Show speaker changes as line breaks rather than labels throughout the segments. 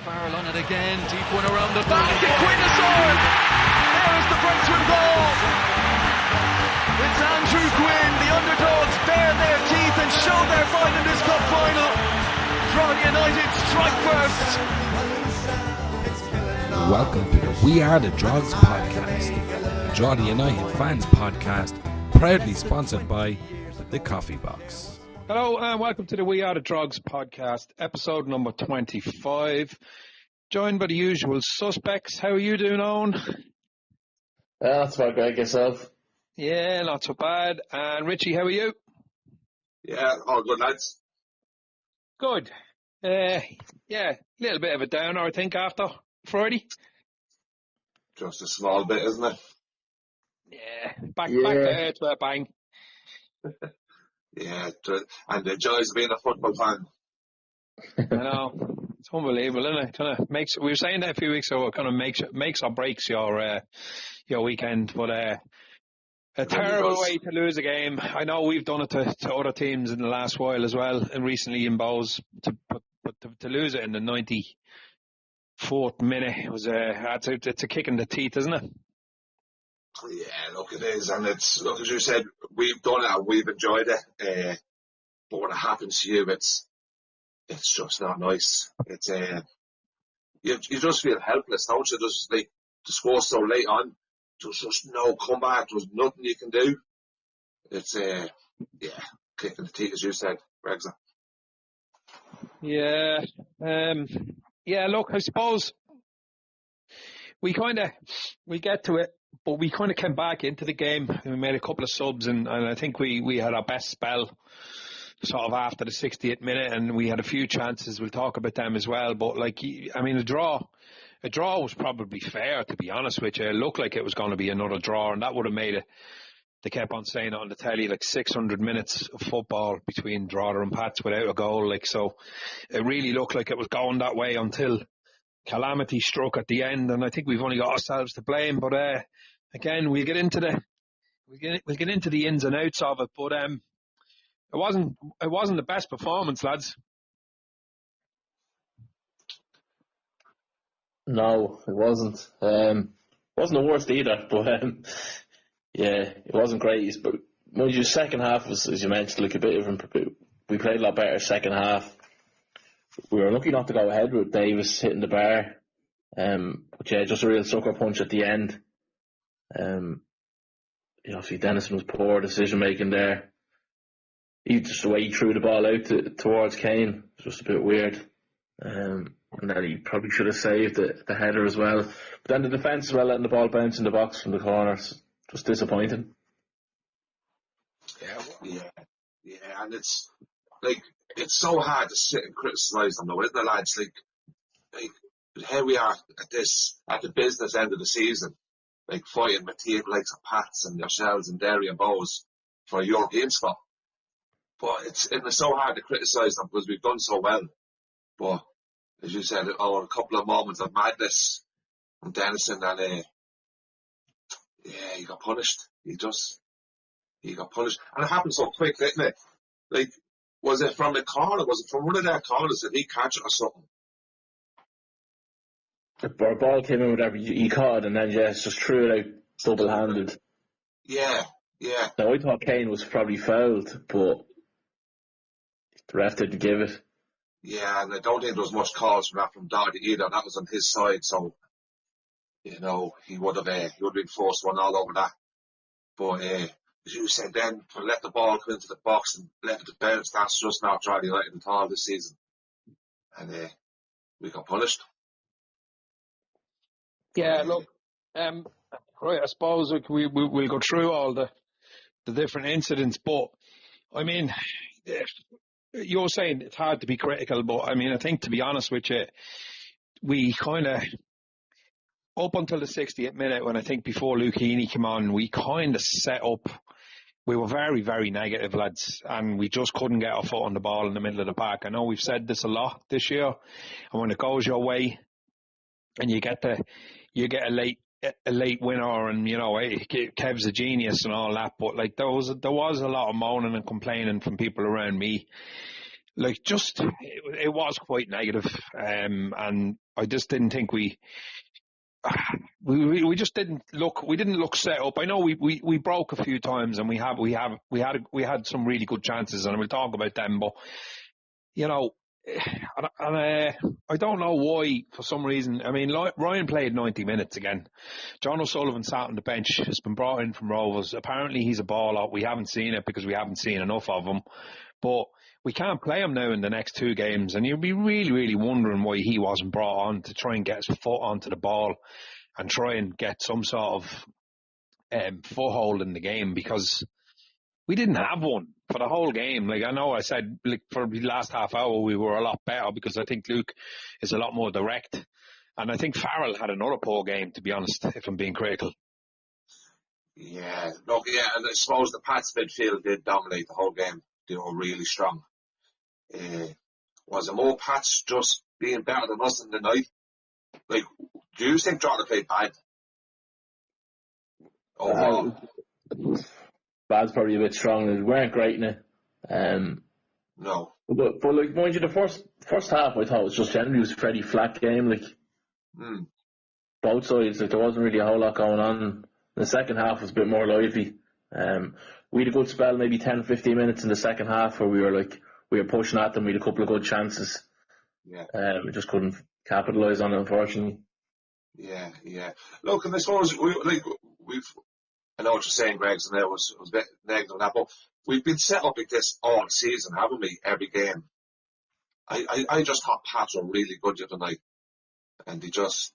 Farrell on it again. Deep one around the back. Quinn aside. There is the breakthrough goal. It's Andrew Quinn. The underdogs bare their teeth and show their fight in this cup final. Drogheda United strike first.
Welcome to the We Are the Drogs podcast, the Drogheda United fans podcast, proudly sponsored by the Coffee Box.
Hello and welcome to the We Are the Drogs podcast, episode number 25. Joined by the usual suspects. How are you doing, Owen?
That's about Greg, yourself.
Yeah, not so bad. And Richie, how are you?
Yeah, all good, lads.
Good. Yeah, a little bit of a downer, I think, after Friday.
Just a small bit, isn't it?
Yeah, back there to a bang.
Yeah, and the joys of being a football fan.
I know. It's unbelievable, isn't it? Kind of makes. We were saying that a few weeks ago. It kind of makes or breaks your weekend. But a terrible way to lose a game. I know we've done it to other teams in the last while as well, and recently in Bows. To lose it in the 94th minute was it's a kick in the teeth, isn't it?
Yeah, look, it is, and it's look as you said, we've done it and we've enjoyed it. But when it happens to you, it's just not nice. It's you just feel helpless, don't you? Just like to score so late on, there's just no comeback. There's nothing you can do. It's kick in the teeth, as you said, Brexit.
Yeah. Look, I suppose we get to it, but we kind of came back into the game. We made a couple of subs, and I think we had our best spell sort of after the 68th minute, and we had a few chances. We'll talk about them as well. But a draw was probably fair, to be honest with you. It looked like it was going to be another draw, and that would have made it. They kept on saying it on the telly, like 600 minutes of football between Drogheda and Pats without a goal. So it really looked like it was going that way until calamity struck at the end, and I think we've only got ourselves to blame. But again, we'll get into the ins and outs of it. But it wasn't the best performance, lads.
No, it wasn't. Wasn't the worst either, but yeah, it wasn't great. But mind you, second half was, as you mentioned, like a bit of we played a lot better second half. We were lucky not to go ahead with Davis hitting the bar. But yeah, just a real sucker punch at the end. Obviously Dennison was poor decision making there. Just the way he threw the ball out towards Kane was just a bit weird. And then he probably should have saved the header as well. But then the defence as well, letting the ball bounce in the box from the corners. Just disappointing.
Yeah, and it's like it's so hard to sit and criticise them though, isn't it, lads? Like here we are at the business end of the season, like fighting with teams like Pats and yourselves and Derry and Bows for a European spot. But it's so hard to criticise them because we've done so well. But as you said, a couple of moments of madness from Dennison, and he got punished. He got punished, and it happened so quick, didn't it? Like, was it from the corner? Was it from one of their corners? Did he catch it or something?
The ball came in, whatever he caught it, and then just threw it out double-handed.
Yeah.
Now I thought Kane was probably fouled, but the ref didn't give it.
Yeah, and I don't think there was much calls for that from Doherty either. That was on his side, so he would have been forced one all over that. But as you said, then to let the ball come into the box and let it bounce, that's just not Drogheda United at all this season. And we got punished.
Yeah, look, right. I suppose we'll go through all the different incidents, but I mean, you're saying it's hard to be critical, but I mean, I think to be honest with you, we kind of up until the 60th minute, when I think before Luke Heaney came on, we kind of set up. We were very, very negative, lads, and we just couldn't get our foot on the ball in the middle of the park. I know we've said this a lot this year, and when it goes your way, and you get a late winner, and Kev's a genius and all that, but like there was a lot of moaning and complaining from people around me. Like, just it was quite negative, and I just didn't think we just didn't look set up. I know we broke a few times, and we had some really good chances, and we'll talk about them. But I don't know why, for some reason. I mean, Ryan played 90 minutes again. John O'Sullivan sat on the bench. Has been brought in from Rovers. Apparently, he's a baller. We haven't seen it because we haven't seen enough of him. But we can't play him now in the next 2 games, and you'll be really, really wondering why he wasn't brought on to try and get his foot onto the ball and try and get some sort of foothold in the game, because we didn't have one for the whole game. Like, I know I said, like, for the last half hour we were a lot better because I think Luke is a lot more direct, and I think Farrell had another poor game, to be honest, if I'm being critical.
Yeah, look, yeah, and I suppose the Pats midfield did dominate the whole game. They were really strong. Was it more Pats just being better than us in the night? Like, do you think Drogheda played bad? Overall?
Bad's probably a bit strong. They weren't great in it.
No.
But like, mind you, the first half I thought was just generally was a pretty flat game. Like, both sides, like, there wasn't really a whole lot going on. The second half was a bit more lively. We had a good spell, maybe 10-15 minutes in the second half, where we were pushing at them. We had a couple of good chances.
Yeah.
We just couldn't capitalise on it, unfortunately.
Yeah. Look, and I suppose I know what you're saying, Greg's, and it was a bit negative on that, but we've been set up like this all season, haven't we? Every game. I just thought Pats were really good the other night, and we just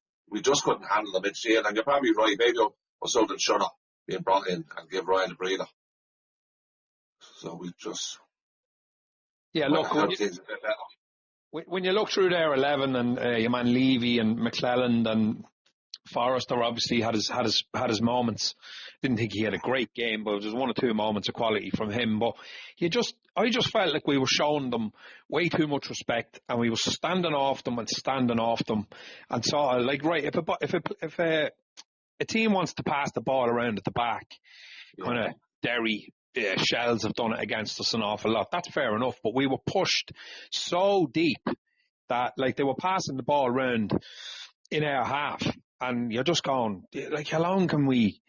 couldn't handle the midfield. And you're probably right. Maybe O'Sullivan should have been brought in and give Ryan a breather. So we just
look. When you look through their 11, and your man Levy and McClelland and Forrester obviously had his moments. Didn't think he had a great game, but there was 1 or 2 moments of quality from him. But I just felt like we were showing them way too much respect, and we were standing off them, and sort of like, right, if a team wants to pass the ball around at the back, kind of Derry. Shells have done it against us an awful lot. That's fair enough, but we were pushed so deep that, like, they were passing the ball around in our half, and you're just going, like, how long can we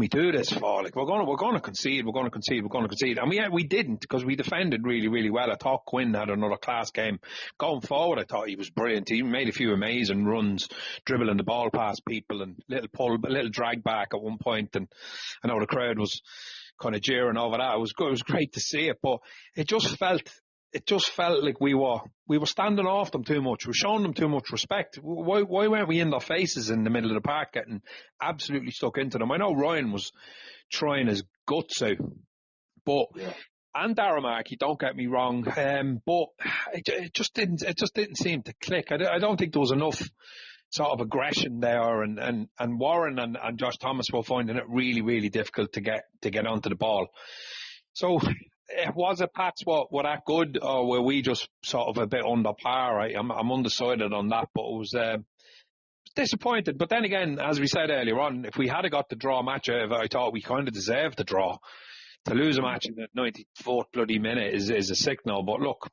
do this for? Like, we're going to concede, and we didn't, because we defended really, really well. I thought Quinn had another class game. Going forward, I thought he was brilliant. He made a few amazing runs, dribbling the ball past people, and little drag back at one point, and I know the crowd was kind of jeering over that. It was good. It was great to see it, but it just felt like we were standing off them too much. We were showing them too much respect. Why weren't we in their faces in the middle of the park, getting absolutely stuck into them? I know Ryan was trying his guts out, but and Darragh Markey, don't get me wrong, but it just didn't seem to click. I don't think there was enough sort of aggression there, and Warren and Josh Thomas were finding it really, really difficult to get onto the ball. So, was it Pats were that good, or were we just sort of a bit under par? I'm undecided on that, but it was disappointed. But then again, as we said earlier on, if we had got the draw match out of it, I thought we kind of deserved the draw. To lose a match in the 94th bloody minute is a signal. But look,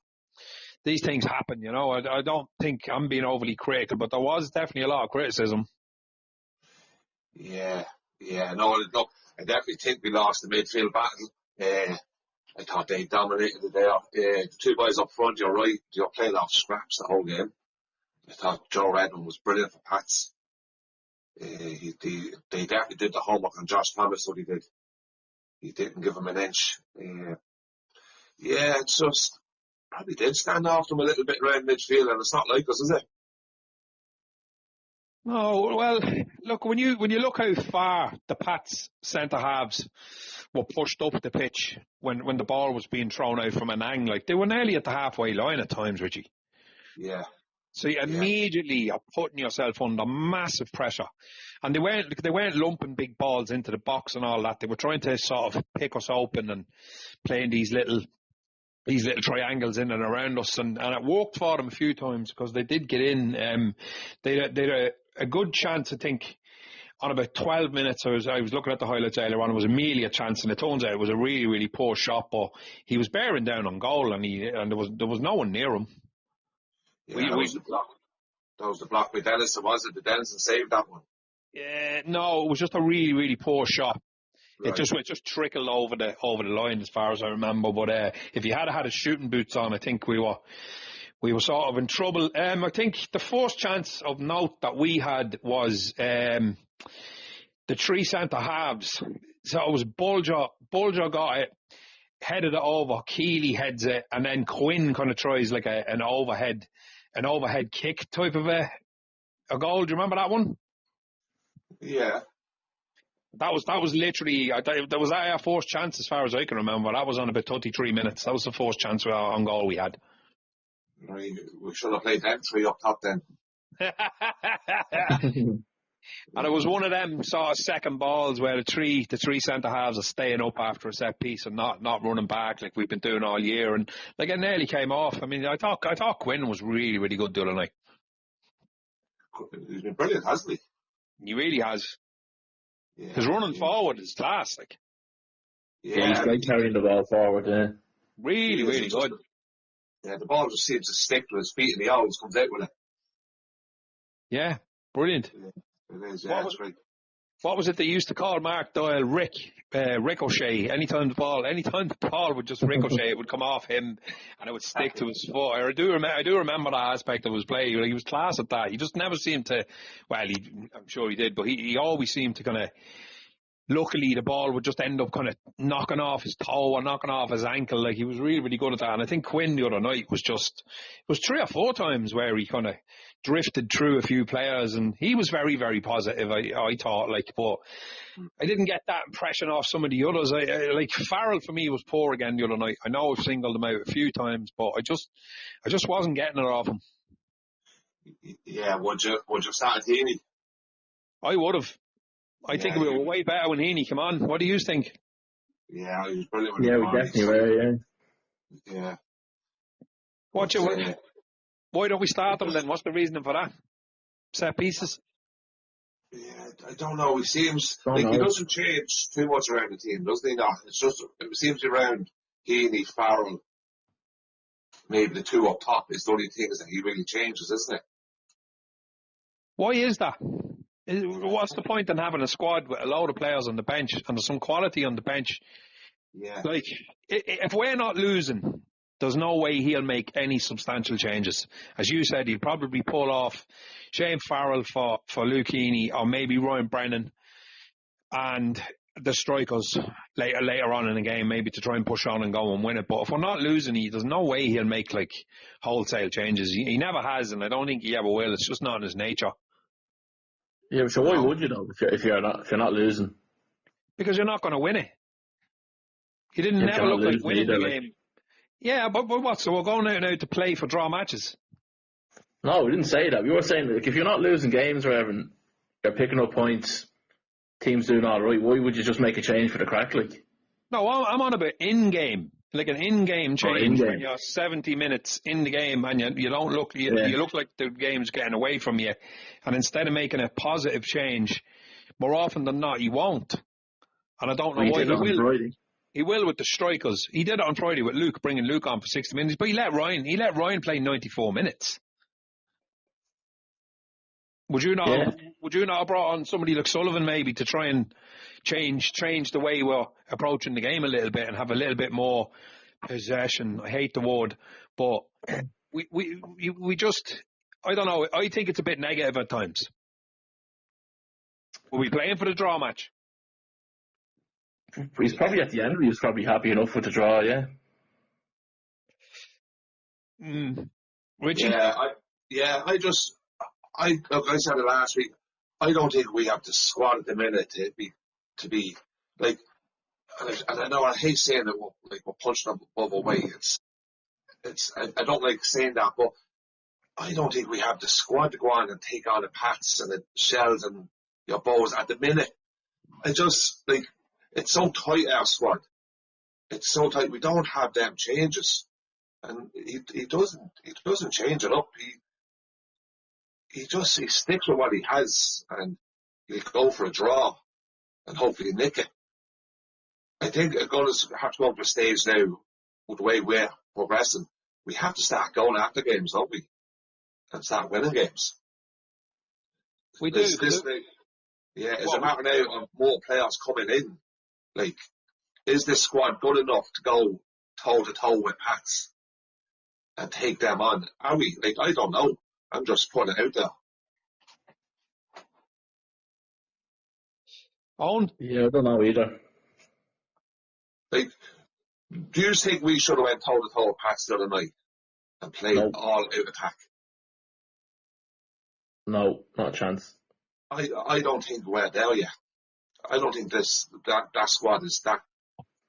these things happen, you know. I don't think I'm being overly critical, but there was definitely a lot of criticism.
Yeah. No, look, I definitely think we lost the midfield battle. I thought they dominated it there. The 2 guys up front, you're right, they were playing off scraps the whole game. I thought Joe Redmond was brilliant for Pats. They definitely did the homework on Josh Thomas, what he did. He didn't give him an inch. It's just probably did stand off them a little bit around midfield, and it's not like us, is it?
No, well, look, when you look how far the Pats centre halves were pushed up the pitch when the ball was being thrown out from an angle, like, they were nearly at the halfway line at times, Richie.
Yeah.
So you immediately are putting yourself under massive pressure, and they weren't lumping big balls into the box and all that. They were trying to sort of pick us open and playing these little triangles in and around us, and it worked for them a few times, because they did get in. They had a good chance, I think, on about 12 minutes. I was looking at the highlights earlier on. It was Amelia a chance, and it turns out it was a really, really poor shot, but he was bearing down on goal, and there was no one near him.
Yeah, That was the block by Dennison, was it? The Dennison saved that one.
Yeah, no, it was just a really, really poor shot.
Right.
It just trickled over the line as far as I remember. But if he had his shooting boots on, I think we were sort of in trouble. I think the first chance of note that we had was the three centre halves. So it was Bulger got it, headed it over, Keeley heads it, and then Quinn kind of tries like an overhead kick type of a goal. Do you remember that one?
Yeah.
That was literally, that was our first chance as far as I can remember. That was on about 33 minutes. That was the first chance on goal we had.
Right. We should have played them three up top then.
And it was one of them sort of second balls where the three centre halves are staying up after a set piece and not running back like we've been doing all year. And like it nearly came off. I mean, I thought Quinn was really, really good the other night.
He's been brilliant, hasn't he?
He really has.
Yeah.
His running forward is class, like.
Yeah, he's great carrying the ball forward, yeah.
Really, really good.
Yeah, the ball just seems to stick to his feet and he always comes out with it.
Yeah, brilliant.
Yeah, it is, yeah, it's great.
What was it they used to call Mark Doyle? Ricochet. Anytime the ball would just ricochet, it would come off him and it would stick to his foot. I do remember that aspect of his play. He was class at that. He just never seemed to, well, I'm sure he did, but he always seemed to kind of, luckily the ball would just end up kind of knocking off his toe or knocking off his ankle. Like he was really, really good at that. And I think Quinn the other night was 3 or 4 times where he kind of drifted through a few players and he was very, very positive, I thought, like, but I didn't get that impression off some of the others. Like Farrell for me was poor again the other night. I know I've singled him out a few times, but I just wasn't getting it off him.
Yeah, would you start Heaney?
I would have. I think we were way better when Heaney came on. What do you think?
Yeah, he was brilliant when
he came on. Yeah, we definitely were,
yeah.
Why don't we start them then? What's the reasoning for that? Set pieces?
Yeah, I don't know. He seems he doesn't change too much around the team, doesn't he? Not. It's just it seems around Heaney, Farrell, maybe the two up top is the only things that he really changes, isn't it?
Why is that? What's the point in having a squad with a load of players on the bench and there's some quality on the bench?
Yeah.
Like, if we're not losing, there's no way he'll make any substantial changes. As you said, he'll probably pull off Shane Farrell for Luke Heaney or maybe Ryan Brennan and the strikers later on in the game, maybe to try and push on and go and win it. But if we're not losing, there's no way he'll make like wholesale changes. He never has, and I don't think he ever will. It's just not in his nature.
Yeah, so why would you though if you're not losing?
Because you're not going to win it. He didn't never look like winning the game. Yeah, but what? So we're going out now to play for draw matches?
No, we didn't say that. We were saying that like, if you're not losing games or whatever, you're picking up points, teams doing all right, why would you just make a change for the crack? Like?
No, I'm on about in-game. Like an in-game change when you're 70 minutes in the game and you don't look, you look like the game's getting away from you. And instead of making a positive change, more often than not, he won't. And I don't know why he will. He will with the strikers. He did it on Friday with Luke, bringing Luke on for 60 minutes, but he let Ryan play 94 minutes. Would you not have brought on somebody like Sullivan maybe to try and change the way we're approaching the game a little bit and have a little bit more possession? I hate the word, but we just, I don't know. I think it's a bit negative at times. Were we playing for the draw match?
He's probably at the end. He was probably happy enough with the draw. Yeah.
Richie?
Like I said it last week, I don't think we have the squad at the minute to be like, and I know I hate saying that we're punching above our weight. I don't like saying that, but I don't think we have the squad to go on and take on the Pats and the Shells and your Bows at the minute. I just like it's so tight, our squad. It's so tight. We don't have them changes, and he doesn't change it up. He sticks with what he has, and he'll go for a draw, and hopefully nick it. I think we're going to have to go to a stage now with the way we're progressing. We have to start going after games, don't we? And start winning games.
We do.
Is this is a matter now of more players coming in. Like, is this squad good enough to go toe to toe with Pats and take them on? Are we? Like, I don't know. I'm just putting it out there.
Owen?
Yeah, I don't know either.
Like, do you think we should have went toe to toe with Pats the other night and played all out attack?
No, not a chance.
I don't think we're there yet. I don't think that squad is that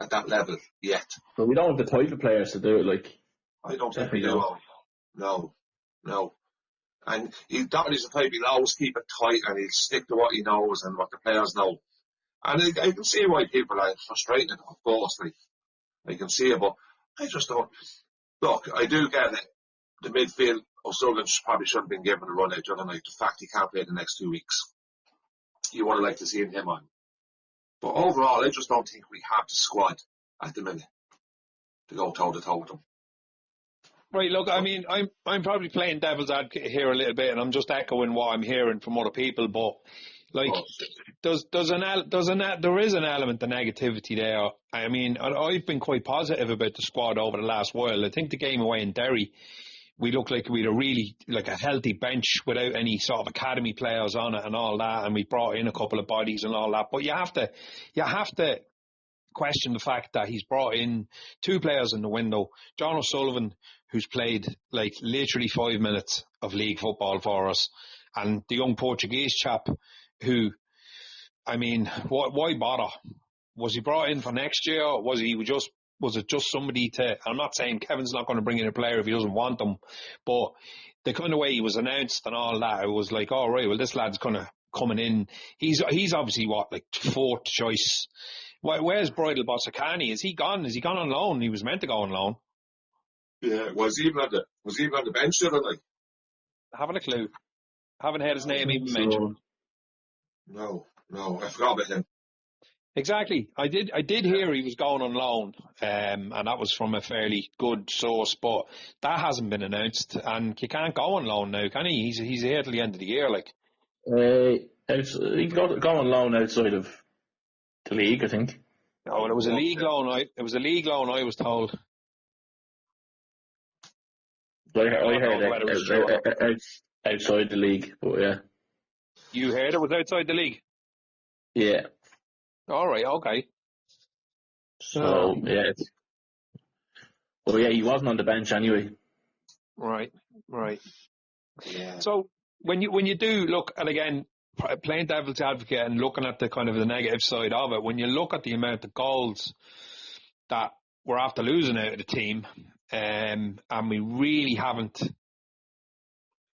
at that level yet.
But we don't have the type of players to do it. Like,
I don't think we do. No. And Doherty's the type, he'll always keep it tight and he'll stick to what he knows and what the players know. And I can see why people are frustrated, of course. Like, I can see it, but I just don't. Look, I do get it. The midfield, O'Sullivan probably should have been given a run out the other night. The fact he can't play the next 2 weeks, you would have liked to see him on. But overall, I just don't think we have the squad at the minute to go toe to toe with them.
Right, look, I mean, I'm probably playing devil's advocate here a little bit, and I'm just echoing what I'm hearing from other people. But like, there is an element of negativity there. I mean, I've been quite positive about the squad over the last while. I think the game away in Derry, we looked like we had a really, like a healthy bench without any sort of academy players on it and all that, and we brought in a couple of bodies and all that. But you have to question the fact that he's brought in 2 players in the window. John O'Sullivan, who's played like literally 5 minutes of league football for us, and the young Portuguese chap who, I mean, why bother? Was he brought in for next year, or was it just somebody to, I'm not saying Kevin's not going to bring in a player if he doesn't want them, but the kind of way he was announced and all that, it was like, all right, well, this lad's kind of coming in. He's obviously like 4th choice. Where's Bridal Bossacani? Is he gone? Is he gone on loan? He was meant to go on loan.
Yeah, was he even on the bench the other night?
Haven't a clue. Haven't heard his name even mentioned.
No, I forgot about him.
Exactly. I did hear he was going on loan, and that was from a fairly good source, but that hasn't been announced, and you can't go on loan now, can he? He's here till the end of the year, like.
He can go on loan outside of the league, I think.
Oh, well, it was a league loan. I was told.
I heard outside the league, but yeah.
You heard it was outside the league?
Yeah.
All right, okay.
So, yeah. Well, yeah, he wasn't on the bench anyway.
Right.
Yeah.
So, when you do look, and again, playing devil's advocate and looking at the kind of the negative side of it, when you look at the amount of goals that we're after losing out of the team, and we really haven't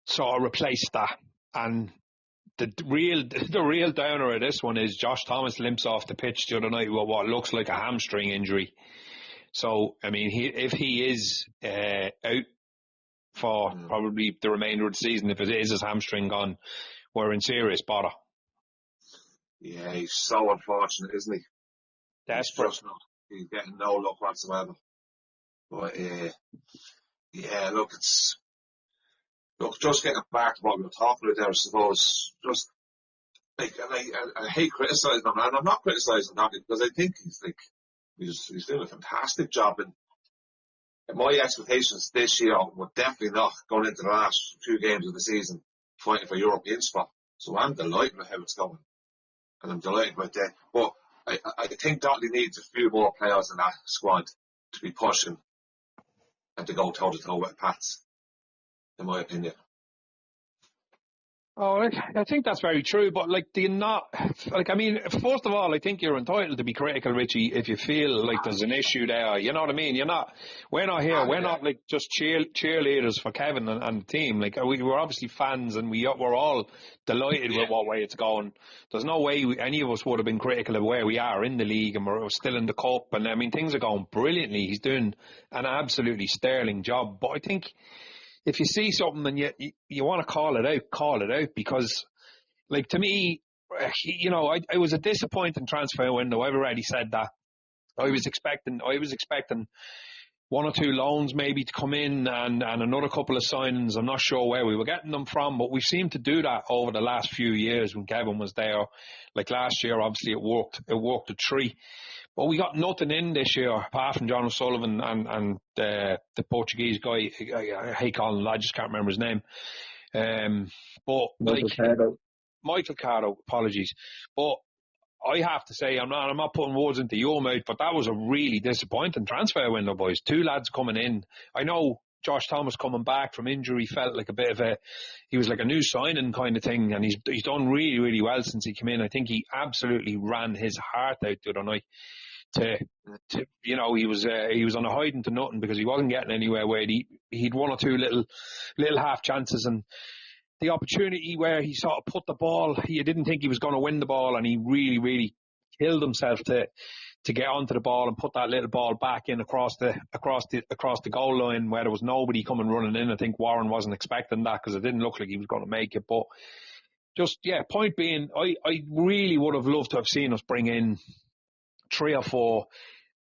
sort of replaced that, and the real downer of this one is Josh Thomas limps off the pitch the other night with what looks like a hamstring injury. So, I mean, if he is out for probably the remainder of the season, if it is his hamstring gone, we're in serious bother.
Yeah, he's so unfortunate, isn't he?
Desperate.
He's getting no luck whatsoever. But yeah, just getting back to what we were talking about there, I suppose. Just like, and I hate criticising him, and I'm not criticising him because I think he's doing a fantastic job. And my expectations this year were definitely not going into the last 2 games of the season fighting for European spot. So I'm delighted with how it's going, and I'm delighted with that. But I think Dotley needs a few more players in that squad to be pushing and to go toe to toe with Pats, in my opinion.
Oh, I think that's very true, but like, do you not, like, I mean, first of all, I think you're entitled to be critical, Richie, if you feel like there's an issue there, you know what I mean? We're not here, we're not like just cheerleaders for Kevin and the team, like, we're obviously fans and we're all delighted with what way it's going. There's no way any of us would have been critical of where we are in the league, and we're still in the cup, and I mean, things are going brilliantly. He's doing an absolutely sterling job, but I think if you see something and you want to call it out, because, like, to me, you know, I was a disappointing transfer window. I've already said that. I was expecting one or two loans maybe to come in and another couple of signings. I'm not sure where we were getting them from, but we've seemed to do that over the last few years when Kevin was there. Like last year, obviously it worked a treat. But we got nothing in this year, apart from John O'Sullivan and the Portuguese guy. I hate calling him, I just can't remember his name. But Michael Cardo, apologies. But I have to say, I'm not putting words into your mouth, but that was a really disappointing transfer window, boys. Two lads coming in. I know Josh Thomas coming back from injury felt like he was like a new signing kind of thing, and he's done really, really well since he came in. I think he absolutely ran his heart out the other night. He was on a hiding to nothing because he wasn't getting anywhere where he'd one or two little half chances, and the opportunity where he sort of put the ball, he didn't think he was going to win the ball, and he really, really killed himself to get onto the ball and put that little ball back in across the goal line where there was nobody coming running in. I think Warren wasn't expecting that because it didn't look like he was going to make it. But just, yeah, point being, I really would have loved to have seen us bring in 3 or 4,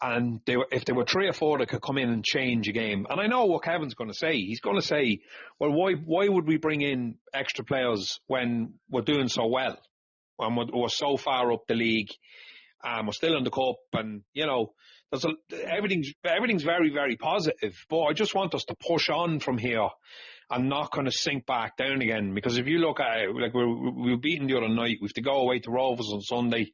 and if there were 3 or 4 that could come in and change a game. And I know what Kevin's going to say. He's going to say, well, why would we bring in extra players when we're doing so well? When we're so far up the league, and we're still in the cup, and, you know, everything's very, very positive. But I just want us to push on from here and not kind of sink back down again. Because if you look at it, like we were beaten the other night, we have to go away to Rovers on Sunday.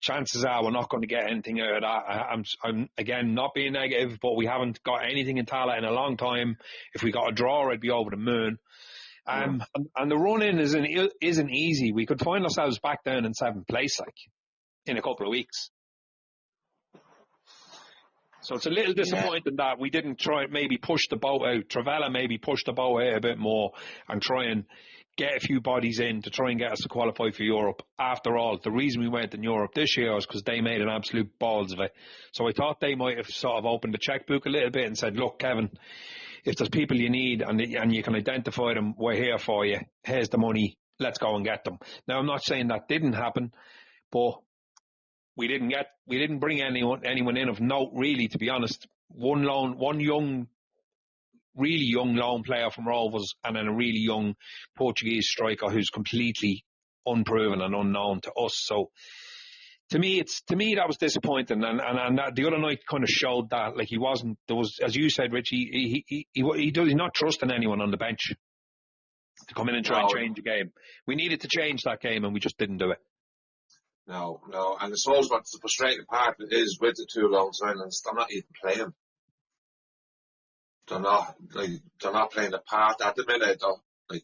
Chances are we're not going to get anything out of that. I'm again not being negative, but we haven't got anything in Tala in a long time. If we got a draw, I'd be over the moon. And the run in isn't easy. We could find ourselves back down in 7th place, like, in a couple of weeks. So it's a little disappointing that we didn't try maybe push the boat out. Travella maybe pushed the boat out a bit more and try and get a few bodies in to try and get us to qualify for Europe. After all, the reason we went in Europe this year was because they made an absolute balls of it. So I thought they might have sort of opened the checkbook a little bit and said, look, Kevin, if there's people you need and you can identify them, we're here for you. Here's the money. Let's go and get them. Now, I'm not saying that didn't happen, but we didn't bring anyone in of note, really, to be honest. One really young loan player from Rovers, and then a really young Portuguese striker who's completely unproven and unknown to us. So to me that was disappointing, and that the other night kind of showed that, like, he wasn't, there was, as you said, Rich, he's not trusting anyone on the bench to come in and try and change the game. We needed to change that game, and we just didn't do it.
No, and I suppose what's the frustrating part is with the 2 loan signings, they're not even playing. They're not playing the part at the minute. They're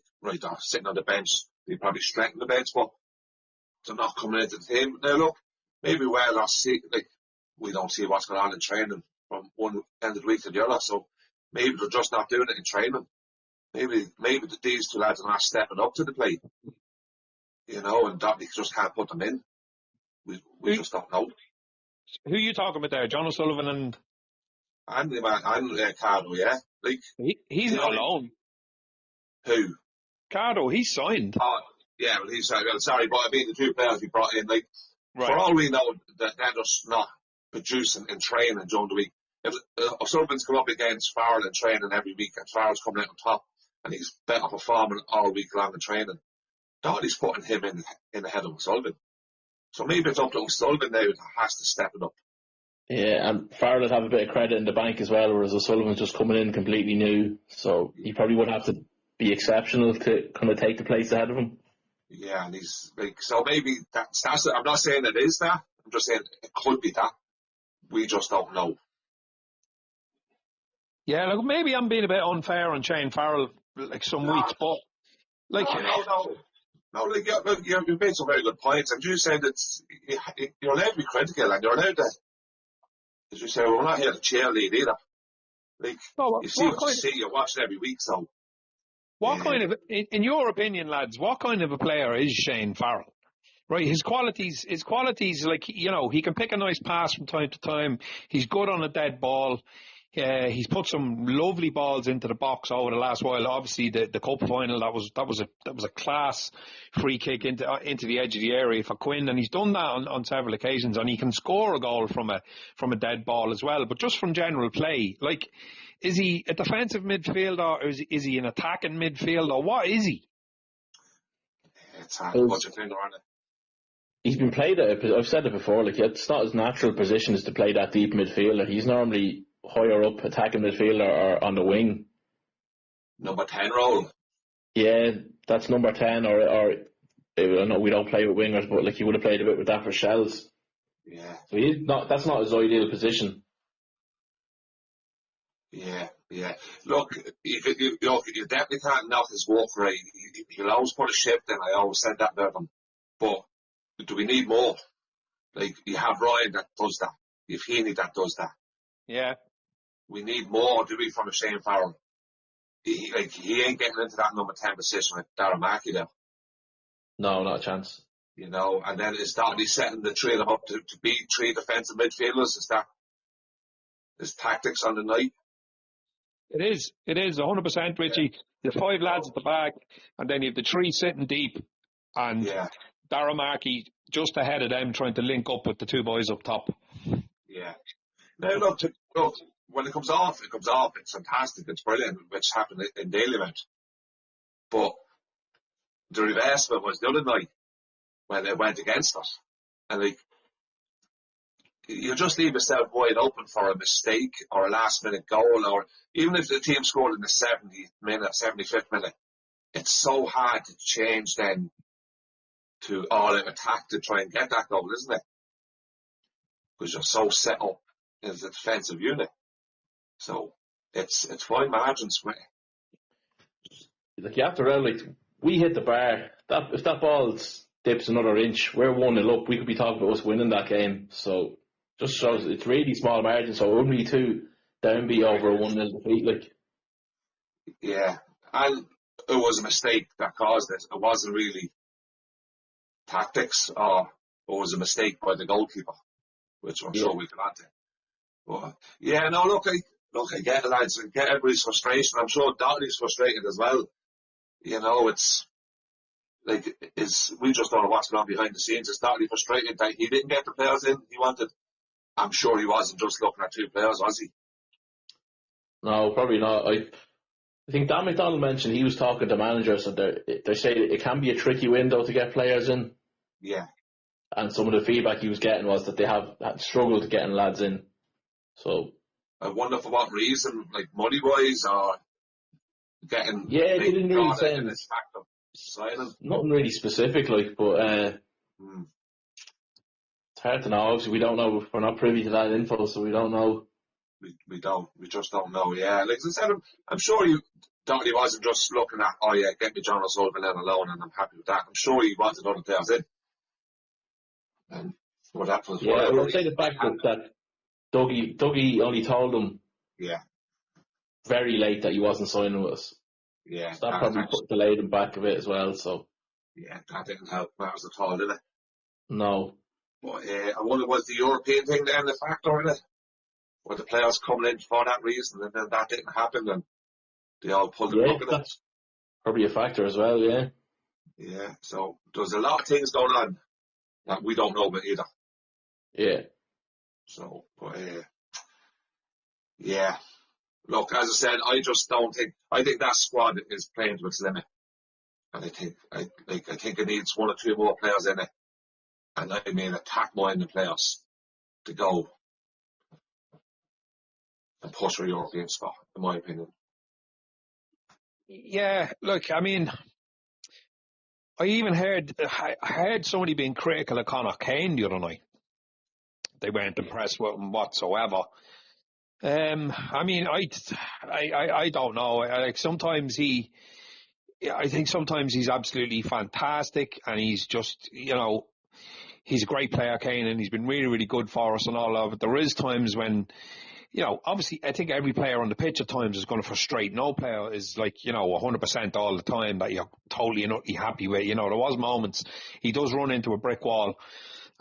sitting on the bench. They probably strengthen the bench, but they're not coming into the team. Now look, maybe we don't see what's going on in training from one end of the week to the other, so maybe they're just not doing it in training. Maybe these 2 lads are not stepping up to the plate, you know, and that they just can't put them in. We just don't know.
Who are you talking about there? John O'Sullivan and
Cardo, yeah. Like,
he's not alone.
Who?
Cardo, he's signed.
Yeah, well, he's signed. Well, sorry, but I mean the 2 players we brought in, like, for all we know, that they're just not producing in training during the week. If O'Sullivan's come up against Farrell in training every week, and Farrell's coming out on top, and he's better performing all week long in training, Doherty's putting him in ahead of O'Sullivan. So maybe it's up to O'Sullivan now that has to step it up.
Yeah, and Farrell would have a bit of credit in the bank as well, whereas O'Sullivan's just coming in completely new, so he probably would have to be exceptional to kind of take the place ahead of him.
Yeah, and he's like, so maybe that's I'm not saying it is that, I'm just saying it could be that. We just don't know.
Yeah, look, maybe I'm being a bit unfair on Shane Farrell, like, some weeks, but like,
no, like, you've made some very good points, and you said that you're allowed to be critical, and you're allowed to, as you say, we're not here to cheerlead either. Like, you see what you see, you watch it every week, so.
What kind of, in your opinion, lads, what kind of a player is Shane Farrell? Right, his qualities, like, you know, he can pick a nice pass from time to time. He's good on a dead ball. He's put some lovely balls into the box over the last while. Obviously, the cup final that was a class free kick into the edge of the area for Quinn, and he's done that on several occasions. And he can score a goal from a dead ball as well. But just from general play, like, is he a defensive midfielder or is he an attacking midfielder? What is he?
It's hard to put your finger on it.
He's been played I've said it before, like, it's not his natural position is to play that deep midfielder. He's normally higher up attacking midfielder or on the wing.
Number 10 role.
Yeah, that's number 10 or I know we don't play with wingers, but like he would have played a bit with that for Shells.
Yeah.
So that's not his ideal position.
Yeah. Look, you definitely can't knock his work rate. He'll always put a shift in. I always said that about him. But do we need more? Like, you have Ryan that does that. You have Heaney that does that.
Yeah.
We need more, do we, from a Shane Farrell? He ain't getting into that number 10 position with Darren Markey there.
No, not a chance.
You know, and then is that he's setting the three of them up to be three defensive midfielders? Is that his tactics on the night?
It is 100%, Richie. The five lads at the back, and then you have the three sitting deep, and Darragh Markey just ahead of them trying to link up with the two boys up top.
Yeah. Now look, when it comes off, it's fantastic, it's brilliant, which happened in Dalymount. But the reverse of it was the other night when it went against us. And like, you just leave yourself wide open for a mistake or a last minute goal, or even if the team scored in the 70th minute, 75th minute, it's so hard to change then to all-out attack to try and get that goal, isn't it? Because you're so set up as a defensive unit. So it's fine margins.
Like, you have to remember, like, we hit the bar. If that ball dips another inch, we're 1-0 up. We could be talking about us winning that game. So just shows it's really small margin. So it wouldn't be too downbeat over a 1-0 defeat. Like,
yeah, and it was a mistake that caused it. It wasn't really tactics, or it was a mistake by the goalkeeper, which I'm sure we can add to. But yeah, no, look, I get it, lads. I get everybody's frustration. I'm sure Doherty's frustrated as well. You know, it's like we just don't know what's going on behind the scenes. It's Doherty frustrated that he didn't get the players in he wanted. I'm sure he wasn't just looking at two players, was he?
No, probably not. I think Dan McDonald mentioned he was talking to managers, and they say it can be a tricky window to get players in.
Yeah.
And some of the feedback he was getting was that they have struggled getting lads in. So
I wonder for what reason, like money-wise, or getting...
Yeah, they didn't really say
nothing
really specific, like, but it's hard to know. Obviously, we don't know. We're not privy to that info, so we don't know.
We don't. We just don't know, yeah. Like I said, I'm sure Doherty wasn't just looking at, oh yeah, get me John O'Sullivan in alone and I'm happy with that. I'm sure he wanted other players in. And what that was...
Yeah, I would say the fact that Dougie only told them very late that he wasn't signing with us.
Yeah.
So that probably delayed him back a bit as well, so...
Yeah, that didn't help matters at all, did it?
No.
But I wonder, was the European thing then the factor in it? Were the players coming in for that reason and then that didn't happen and they all pulled the plug in it?
That's probably a factor as well, yeah.
Yeah, so there's a lot of things going on that we don't know about either.
Yeah.
So, but yeah. Look, as I said, I think that squad is playing to its limit. And I think it needs one or two more players in it. And I mean attack-minded players to go and push for a European spot, in my opinion.
Yeah, look, I mean, I even heard somebody being critical of Conor Kane the other night. They weren't impressed with him whatsoever. I mean, I don't know. I think sometimes he's absolutely fantastic, and he's just, you know, he's a great player, Kane, and he's been really, really good for us and all of it. There is times when, you know, obviously, I think every player on the pitch at times is going to frustrate. No player is like, you know, 100% all the time that you're totally and utterly happy with. You know, there was moments he does run into a brick wall,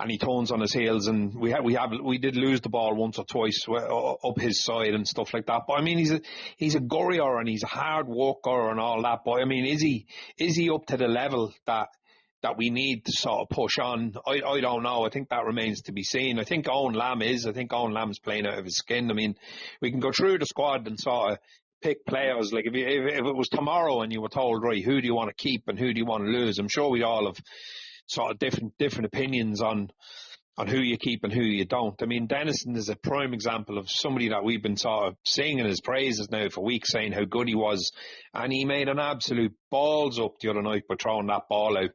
and he turns on his heels, and we did lose the ball once or twice up his side and stuff like that. But I mean, he's a gurrier and he's a hard worker and all that. But I mean, is he up to the level that we need to sort of push on? I don't know. I think that remains to be seen. I think Owen Lamb is. I think Owen Lamb's playing out of his skin. I mean, we can go through the squad and sort of pick players. Like if it was tomorrow and you were told, right, who do you want to keep and who do you want to lose? I'm sure we all have sort of different opinions on who you keep and who you don't. I mean, Dennison is a prime example of somebody that we've been sort of singing his praises now for weeks, saying how good he was, and he made an absolute balls up the other night by throwing that ball out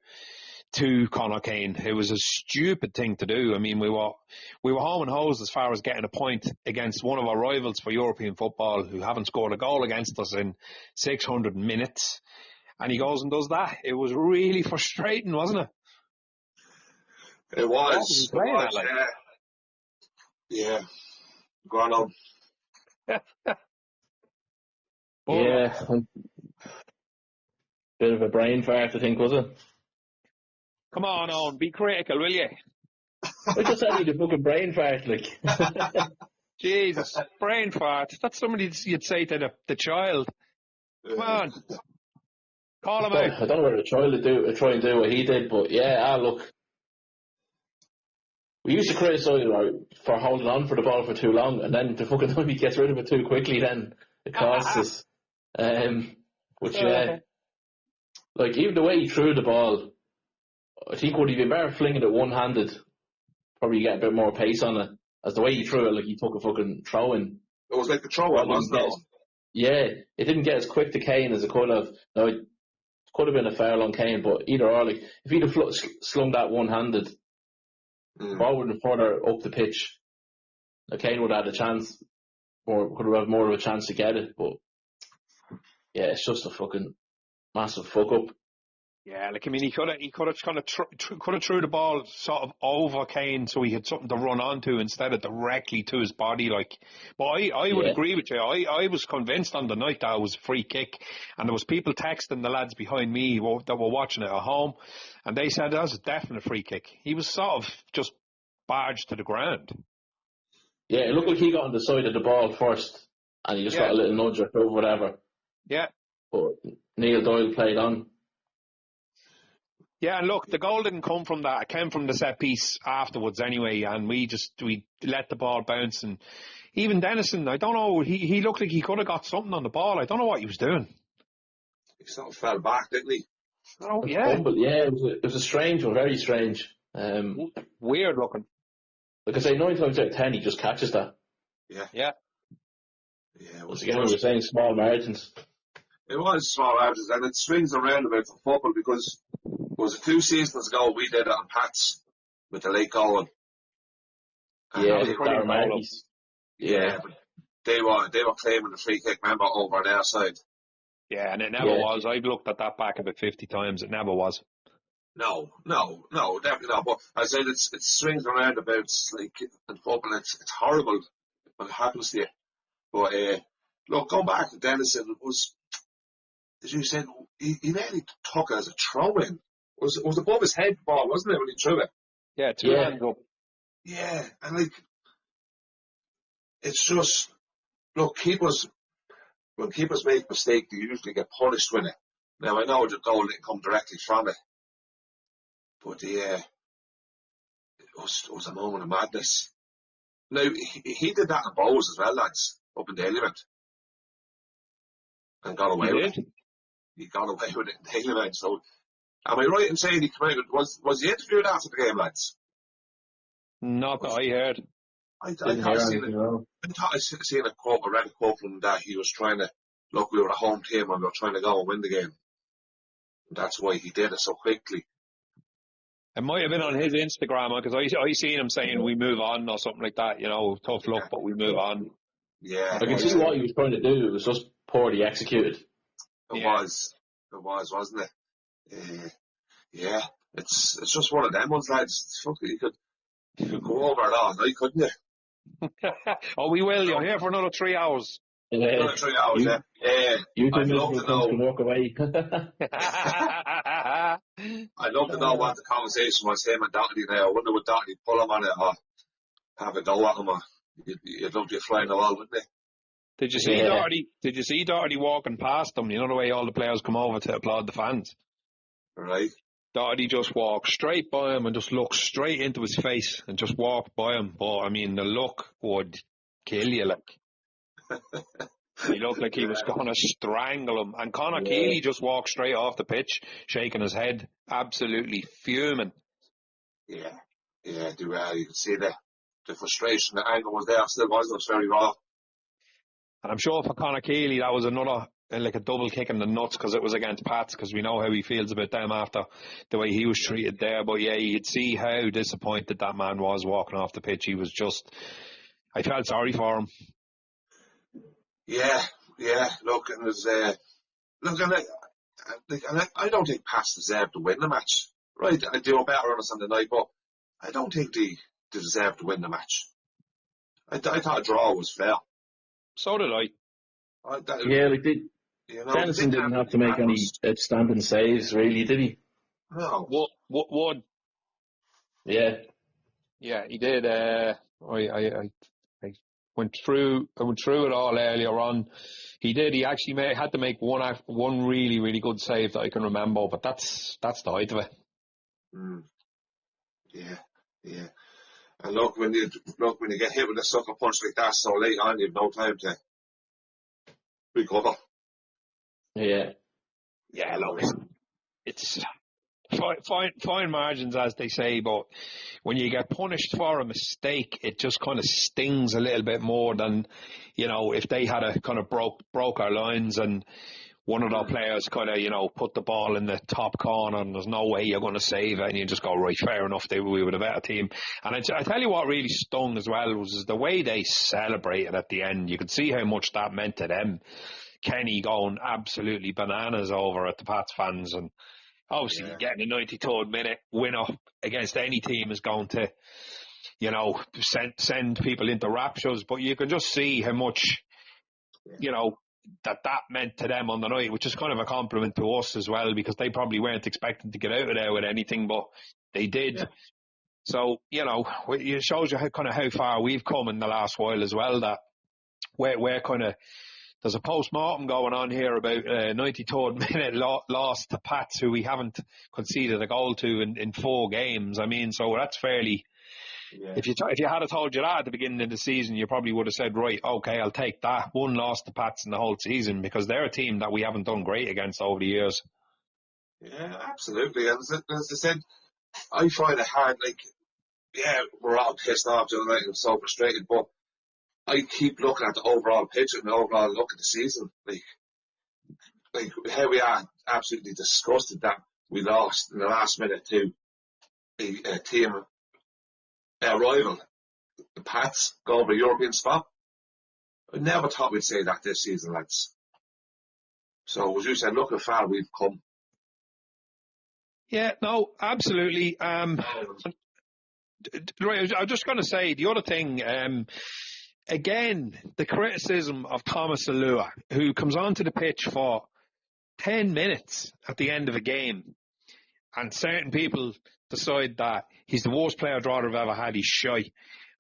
to Conor Kane. It was a stupid thing to do. I mean, we were home and hosed as far as getting a point against one of our rivals for European football who haven't scored a goal against us in 600 minutes, and he goes and does that. It was really frustrating, wasn't it?
It was. Yeah. Go on.
Yeah. Bit of a brain fart, I think, was it?
Come on, Owen, be critical, will you?
I just said he'd a fucking brain fart, like.
Jesus, brain fart. That's somebody you'd say to the child. Come on. Call him out.
I don't know whether the child would try and do what he did, but yeah, look. We used to criticise for holding on for the ball for too long, and then the fucking time he gets rid of it too quickly, then it costs us. Which, like, even the way he threw the ball, I think would he be better flinging it one-handed, probably get a bit more pace on it, as the way he threw it, like he took a fucking throw-in.
It was like the throw-in, wasn't it?
Yeah, it didn't get as quick to Kane as it could have. No, it could have been a foul on Kane, but either or, like, if he'd have slung that one-handed, ball wouldn't have further up the pitch. Now, Kane would have had a chance, or could have had more of a chance to get it, but yeah, it's just a fucking massive fuck up.
Yeah, like I mean, he could have kind of threw the ball sort of over Kane so he had something to run onto instead of directly to his body. Like, but I would agree with you. I was convinced on the night that it was a free kick, and there was people texting the lads behind me that were watching it at home, and they said that was a definite free kick. He was sort of just barged to the ground.
Yeah, it looked like he got on the side of the ball first, and he just got a little nudge or whatever.
Yeah.
But Neil Doyle played on.
Yeah, and look, the goal didn't come from that. It came from the set piece afterwards anyway, and we let the ball bounce. And even Dennison, I don't know, he looked like he could have got something on the ball. I don't know what he was doing.
He sort of fell back, didn't he?
Oh, yeah.
It was a strange one, very strange.
Weird looking.
Like I say, 9 times out of 10, he just catches that.
Yeah.
Yeah.
Yeah,
again, we were saying small margins.
It was small margins, and it swings around a bit for football because was it 2 seasons ago we did it on Pats with the late goal.
Yeah,
yeah, but they were claiming the free kick, remember, over on our side.
Yeah, and it never was. I've looked at that back about 50 times. It never was.
No, definitely not. But I said it swings around about, like, in football. It's horrible when it happens to you. But look, going back to Dennison, it was, as you said, he nearly took it as a throw-in. It was above his head ball, wasn't it, when he threw it?
Yeah, 2 hands up.
Yeah, and like, it's just, look, when keepers make mistakes, they usually get punished with it. Now, I know the goal didn't come directly from it, but it was a moment of madness. Now, he did that in Bowes as well, lads, up in the Element, and got away with it. He got away with it in the Element, so am I right in saying he came out? Was he interviewed after the game, lads?
Not that I heard.
I thought I seen a quote, I read a quote from him that he was trying to, look, we were a home team and we were trying to go and win the game. And that's why he did it so quickly.
It might have been on his Instagram, because I seen him saying we move on or something like that, tough luck, but we move on.
Yeah.
I can see what he was trying to do. It was just poorly executed.
It was, wasn't it? Yeah. It's just one of them ones, lads. Fuck it, you could go over it all night, couldn't you?
Oh, we will. You're here for another 3 hours.
Another 3 hours, yeah.
You two can walk away.
I'd I'd love to know what the conversation was, him and Doherty now. I wonder would Doherty pull him on it or have a go at him, or you'd love to fly in the wall, wouldn't they?
Did you see Doherty? Did you see Doherty walking past them? You know the way all the players come over to applaud the fans.
Right.
Doherty just walked straight by him and just looked straight into his face and just walked by him. But I mean, the look would kill you. Like he looked like he was going to strangle him. And Conor Keeley just walked straight off the pitch, shaking his head, absolutely fuming.
Yeah, you could see the frustration, the anger was there. Still wasn't. It was very raw.
And I'm sure for Conor Keeley, that was another, like a double kick in the nuts because it was against Pats, because we know how he feels about them after the way he was treated there. But yeah, you'd see how disappointed that man was walking off the pitch. He was just, I felt sorry for him.
Yeah. Look, and there's I don't think Pats deserve to win the match. Right, they do better on us on the night, but I don't think they deserve to win the match. I thought a draw was fair.
So did I.
Dennison didn't have to make any outstanding saves, really, did he?
No.
One.
Yeah.
Yeah, he did. I went through it all earlier on. He did. He actually had to make one really, really good save that I can remember, but that's the height of it.
Yeah. And look, when you get hit with a sucker punch like that so late on, you've no time to recover.
Yeah, look, it's fine margins, as they say, but when you get punished for a mistake, it just kind of stings a little bit more than, if they had a kind of broke our lines and one of the players kind of, put the ball in the top corner and there's no way you're going to save it and you just go, right, fair enough, we were a better team. And I tell you what really stung as well was the way they celebrated at the end. You could see how much that meant to them. Kenny going absolutely bananas over at the Pats fans, and obviously getting a 93rd minute winner against any team is going to, send people into raptures, but you can just see how much, that meant to them on the night, which is kind of a compliment to us as well, because they probably weren't expecting to get out of there with anything, but they did. Yeah. So, it shows you how far we've come in the last while as well, that we're kind of, there's a post-mortem going on here about 93rd minute loss to Pats, who we haven't conceded a goal to in 4 games. I mean, so that's fairly... Yeah. If you had told you that at the beginning of the season, you probably would have said, right, okay, I'll take that. 1 loss to Pats in the whole season, because they're a team that we haven't done great against over the years.
Yeah, absolutely. And as I said, I find it hard, we're all pissed off tonight and so frustrated, but I keep looking at the overall picture and the overall look at the season. Like how we are absolutely disgusted that we lost in the last minute to a team, our rival, the Pats, go over a European spot. I never thought we'd say that this season, lads. So, as you said, look how far we've come.
Yeah, no, absolutely. Right, I was just going to say the other thing. Again, the criticism of Thomas Alua, who comes onto the pitch for 10 minutes at the end of a game, and certain people decide that he's the worst player Drogheda have ever had, he's shy.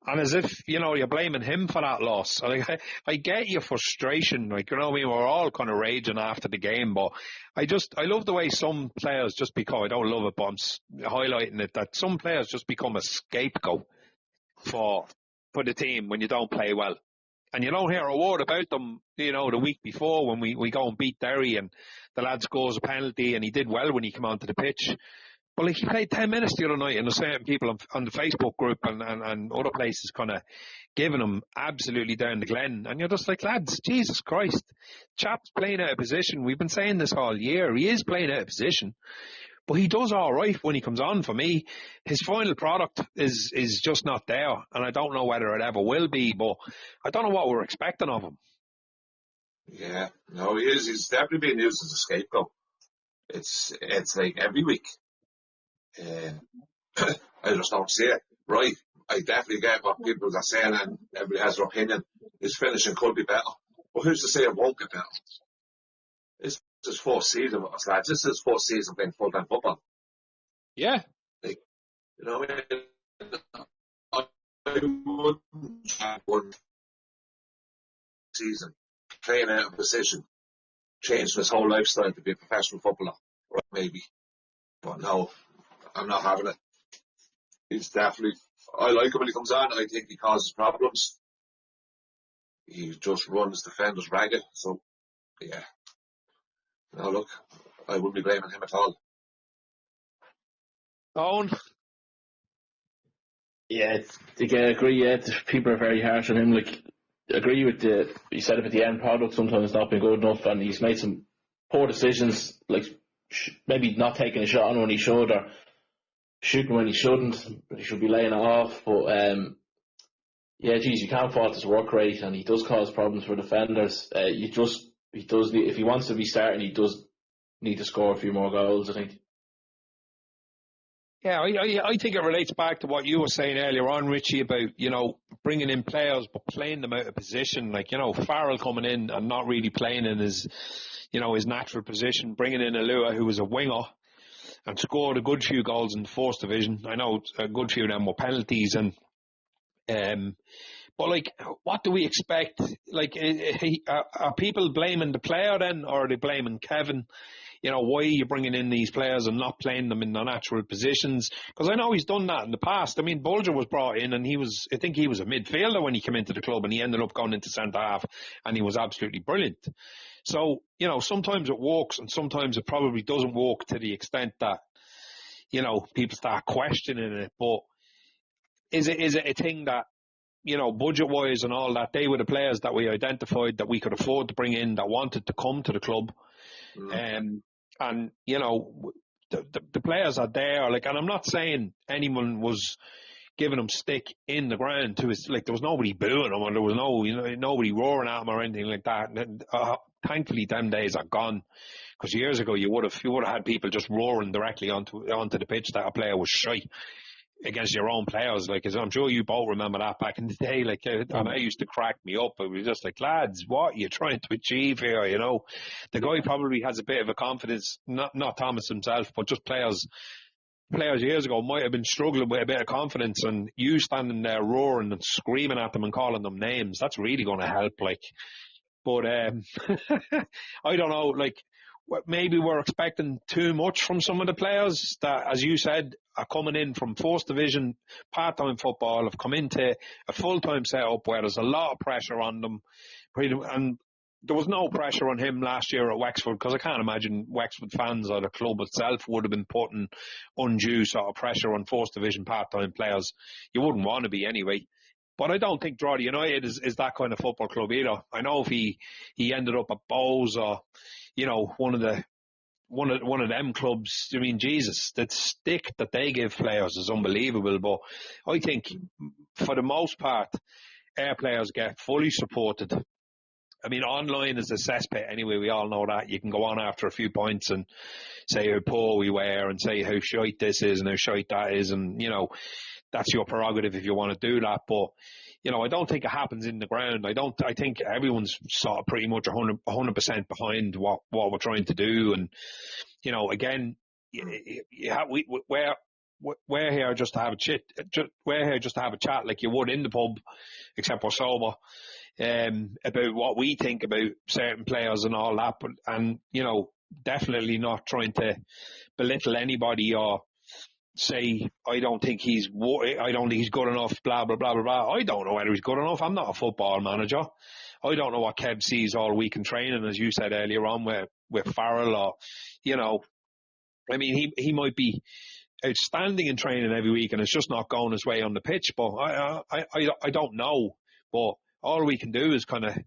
And as if, you're blaming him for that loss. I get your frustration. We're all kind of raging after the game, but I love the way some players just become, I don't love it, but I'm highlighting it, that some players just become a scapegoat for the team when you don't play well. And you don't hear a word about them, the week before when we go and beat Derry and the lad scores a penalty and he did well when he came onto the pitch. But he played 10 minutes the other night, and there's certain people on the Facebook group and other places kind of giving him absolutely down the glen. And you're just like, lads, Jesus Christ, chap's playing out of position. We've been saying this all year. He is playing out of position. But he does all right when he comes on. For me, his final product is just not there, and I don't know whether it ever will be, but I don't know what we're expecting of him.
Yeah, no, he is. He's definitely being used as a scapegoat. It's like every week. I just don't see it. Right, I definitely get what people are saying, and everybody has their opinion. His finishing could be better. But who's to say it won't get better? It's his 4th season with us, lads. This is his 4th season playing full-time football.
Yeah.
Like, you know, I wouldn't have one season playing out of position, changing his whole lifestyle to be a professional footballer, right? Maybe, but no, I'm not having it. He's definitely. I like him when he comes on. I think he causes problems. He just runs defenders ragged. So yeah, no, look, I wouldn't be blaming him at all.
Owen?
Yeah, I agree. Yeah, people are very harsh on him. Like, agree with you said about the end product sometimes not being good enough, and he's made some poor decisions, like maybe not taking a shot on when he should, or shooting when he shouldn't. He should be laying it off. But yeah, geez, you can't fault his work rate, and he does cause problems for defenders. He does need, if he wants to be starting, he does need to score a few more goals, I think.
Yeah, I think it relates back to what you were saying earlier on, Richie, about, bringing in players but playing them out of position. Like, Farrell coming in and not really playing in his natural position, bringing in Alua, who was a winger and scored a good few goals in the first division. I know a good few of them were penalties, and but like, what do we expect? Like, are people blaming the player then, or are they blaming Kevin? Why are you bringing in these players and not playing them in their natural positions? Because I know he's done that in the past. I mean, Bulger was brought in and I think he was a midfielder when he came into the club, and he ended up going into centre half, and he was absolutely brilliant. So, sometimes it works and sometimes it probably doesn't work to the extent that, people start questioning it. But is it a thing that, budget-wise and all that, they were the players that we identified that we could afford to bring in, that wanted to come to the club? And, the players are there. Like, and I'm not saying anyone was giving him stick in the ground to his, like, there was nobody booing him, or there was nobody roaring at him or anything like that. And, thankfully, them days are gone. Because years ago, you would have had people just roaring directly onto the pitch that a player was shy against your own players. Like, I'm sure you both remember that back in the day. Like, and I used to crack me up. It was just like, lads, what are you trying to achieve here? The guy probably has a bit of a confidence, not Thomas himself, but just players years ago might have been struggling with a bit of confidence, and you standing there roaring and screaming at them and calling them names, that's really going to help. Like, but I don't know, like, maybe we're expecting too much from some of the players that, as you said, are coming in from first division part-time football, have come into a full-time setup where there's a lot of pressure on them. And there was no pressure on him last year at Wexford, because I can't imagine Wexford fans or the club itself would have been putting undue sort of pressure on first division part-time players. You wouldn't want to be anyway. But I don't think Drogheda United is that kind of football club either. I know if he ended up at Bowes or, one of them clubs, I mean, Jesus, the stick that they give players is unbelievable. But I think, for the most part, our players get fully supported. I mean, online is a cesspit anyway, we all know that. You can go on after a few points and say how poor we were and say how shite this is and how shite that is, and, that's your prerogative if you want to do that. But, I don't think it happens in the ground. I think everyone's sort of pretty much 100% behind what we're trying to do. And, again, we're here just to have a we're here just to have a chat like you would in the pub, except we're sober, about what we think about certain players and all that. But, and, definitely not trying to belittle anybody or say, I don't think he's good enough, blah, blah, blah, blah, blah. I don't know whether he's good enough. I'm not a football manager. I don't know what Kev sees all week in training, as you said earlier on, with Farrell, or, I mean, he might be outstanding in training every week and it's just not going his way on the pitch. But I don't know. But all we can do is kind of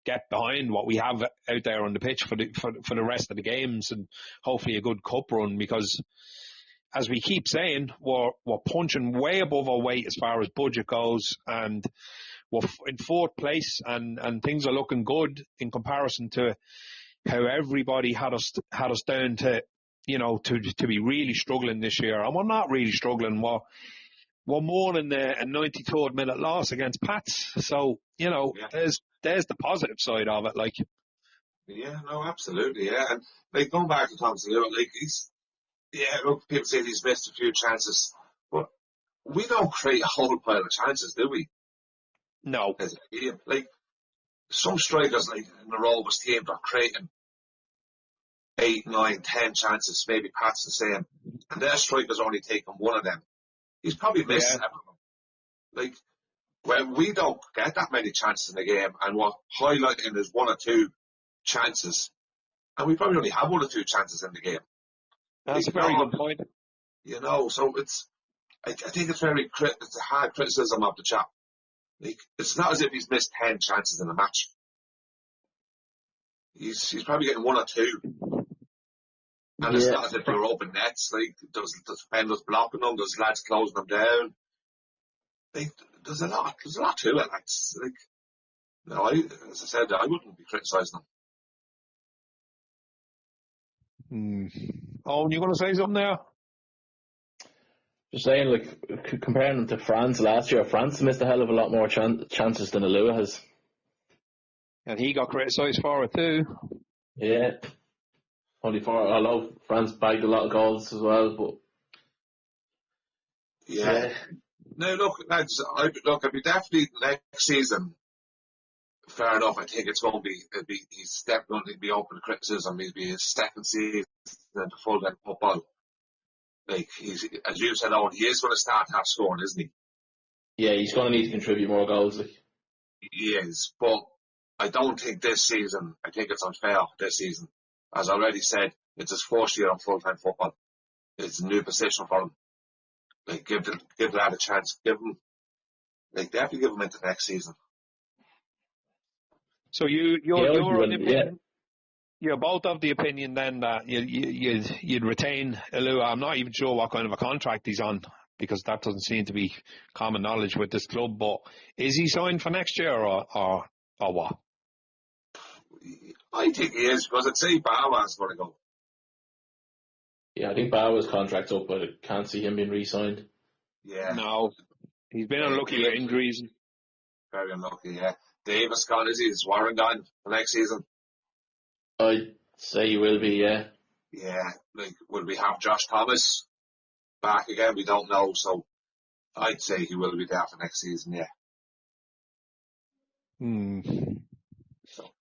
get behind what we have out there on the pitch for the rest of the games, and hopefully a good cup run, because, as we keep saying, we're punching way above our weight as far as budget goes, and we're in fourth place, and things are looking good in comparison to how everybody had us down to, to be really struggling this year. And we're not really struggling. We're more than a 93rd minute loss against Pats. So, there's the positive side of it. Like,
yeah, no, absolutely, yeah. And like, going back to Thompson, like, Yeah, look, people say he's missed a few chances, but we don't create a whole pile of chances, do we?
No.
As a game, like some strikers, like in the Rovers team, are creating 8, 9, 10 chances. Maybe Pat's the same, and their strikers only taking one of them. He's probably missed
Yeah.
7 of them. Like, when we don't get that many chances in the game, and we're highlighting is 1 or 2 chances, and we probably only have 1 or 2 chances in the game.
That's a
Like,
very
no,
good point.
so I think it's it's a hard criticism of the chap. Like, it's not as if he's missed 10 chances in a match. He's probably getting 1 or 2. And it's not as if you're open nets, like, there's defenders blocking them, there's lads closing them down. Like, there's a lot to it. It's like, no, as I said, I wouldn't be criticising him.
Oh, you're going to say something there?
Just saying, like, comparing them to France last year, France missed a hell of a lot more chances than Alua has.
And he got criticised for it too.
Yeah. Although France bagged a lot of goals as well, but
Yeah. No, look, lads, I'd be definitely next season. Fair enough. I think it's going to be. He's definitely going to be open to criticism. He'll be his second season into full-time football. Like, as you said, Owen, he is going to start half scoring, isn't he?
yeah, he's going to need to contribute more goals. Like.
He is, but I don't think this season. I think it's unfair this season. As I already said, it's his first year on full-time football. It's a new position for him. Like, give the lad a chance. Definitely give him into next season.
So you're both of the opinion then that you'd retain Alua. I'm not even sure what kind of a contract he's on, because that doesn't seem to be common knowledge with this club. But is he signed for next year or what?
I think he is, because I'd say Barwa's going to go.
Yeah, I think Barwa's contract's up, but I can't see him being re-signed.
Yeah.
No. He's been unlucky with injuries.
Very unlucky, yeah. Davis gone, is he? Is Warren gone for next season?
I'd say he will be, yeah.
Yeah. Like, will we have Josh Thomas back again? We don't know, so I'd say he will be there for next season, yeah.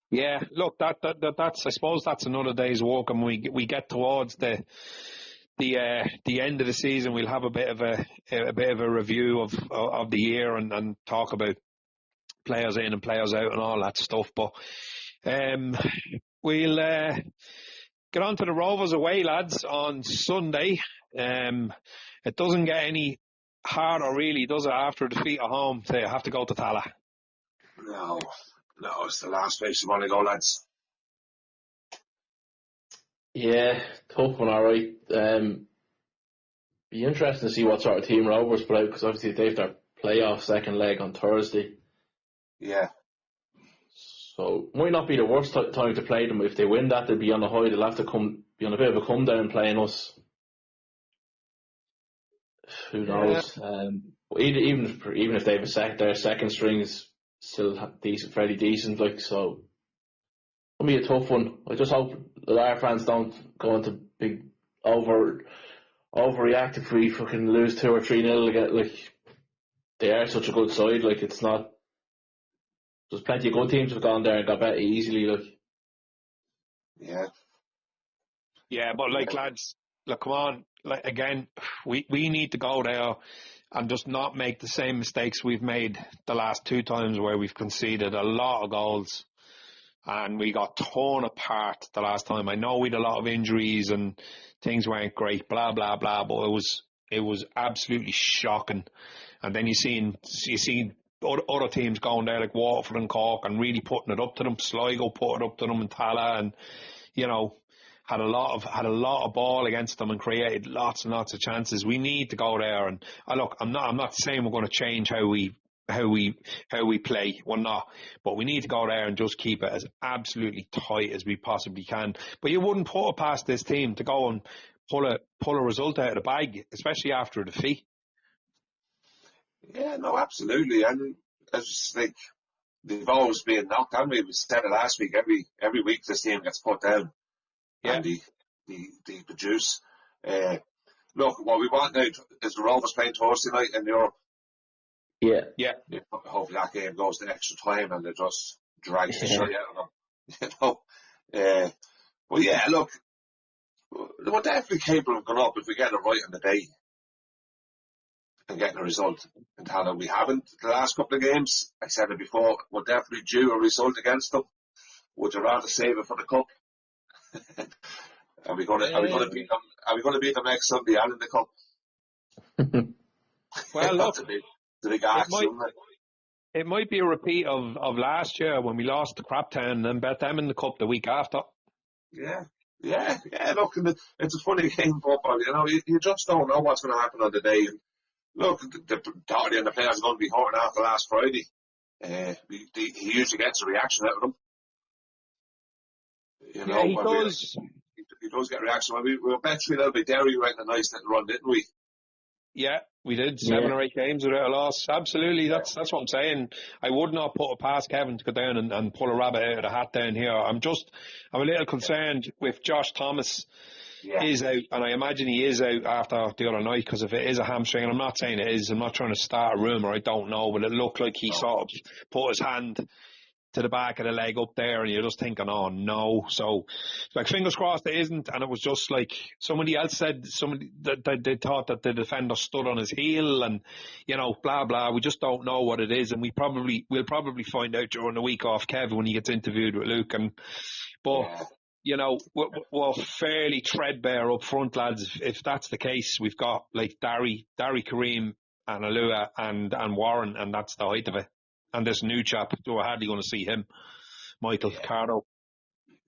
Yeah, look, that's I suppose that's another day's work, and we get towards the end of the season, we'll have a bit of a review of the year and talk about players in and players out and all that stuff. But we'll get on to the Rovers away, lads, on Sunday. It doesn't get any harder, really, does it, after a defeat at home to have to go to Tala?
No, it's the last place you want to go, lads.
Yeah, tough one, alright. Be interesting to see what sort of team Rovers put out, because obviously they've their playoff second leg on Thursday.
Yeah.
So might not be the worst time to play them. If they win that, they'll be on the high. They'll have to be on a bit of a come down playing us. Who knows? Even if they have their second string is still fairly decent. Like, so, it'll be a tough one. I just hope that our fans don't go into big overreact if we fucking lose 2 or 3-0 again. Like, they are such a good side. Like, it's not. There's plenty of good teams have gone there and got better easily. Like,
yeah, but like, lads, look, come on. Like, again, we need to go there and just not make the same mistakes we've made the last 2 times, where we've conceded a lot of goals and we got torn apart the last time. I know we had a lot of injuries and things weren't great, blah blah blah, but it was absolutely shocking. And then you seen other teams going there like Waterford and Cork and really putting it up to them. Sligo put it up to them in Tala, and had a lot of ball against them and created lots and lots of chances. We need to go there, and look, I'm not saying we're going to change how we play. We're not, but we need to go there and just keep it as absolutely tight as we possibly can. But you wouldn't put it past this team to go and pull a result out of the bag, especially after a defeat.
Yeah, no, absolutely. And it's like, they've always been knocked down. We said it last week. Every week this team gets put down, and they produce. Look, what we want now is the Rovers playing Thursday night in Europe.
Yeah.
Yeah.
Hopefully that game goes to extra time and they just drag the shit out of them. But yeah, look, we're definitely capable of going up if we get it right on the day and getting a result. And how we haven't the last couple of games. I said it before, we're definitely due a result against them. Would you rather save it for the cup? Are we going to beat them? Are we going to beat them next Sunday and in the cup?
Well, look,
the big ask, isn't it?
It might be a repeat of last year when we lost to Craptown and bet them in the cup the week after.
Yeah. Look, it's a funny game, football. You just don't know what's going to happen on the day. And look, the Doherty and the players are going to be hurting after last Friday. He usually gets a reaction out of them.
He does.
He does get a reaction. We were betting a little bit there. We went a nice little run, didn't we?
Yeah, we did 7 or 8 games without a loss. Absolutely, that's what I'm saying. I would not put it past Kevin to go down and pull a rabbit out of the hat down here. I'm a little concerned with Josh Thomas is out, and I imagine he is out after the other night because if it is a hamstring, and I'm not saying it is, I'm not trying to start a rumour, I don't know, but it looked like he sort of put his hand to the back of the leg up there and you're just thinking, oh no. So like fingers crossed it isn't, and it was just like somebody else said that they thought that the defender stood on his heel and blah blah. We just don't know what it is, and we'll probably find out during the week off Kev when he gets interviewed with Luke. We're fairly threadbare up front, lads. If that's the case, we've got like Dari Kareem and Alua and Warren, and that's the height of it. And this new chap, we're hardly going to see him, Michael Cardo.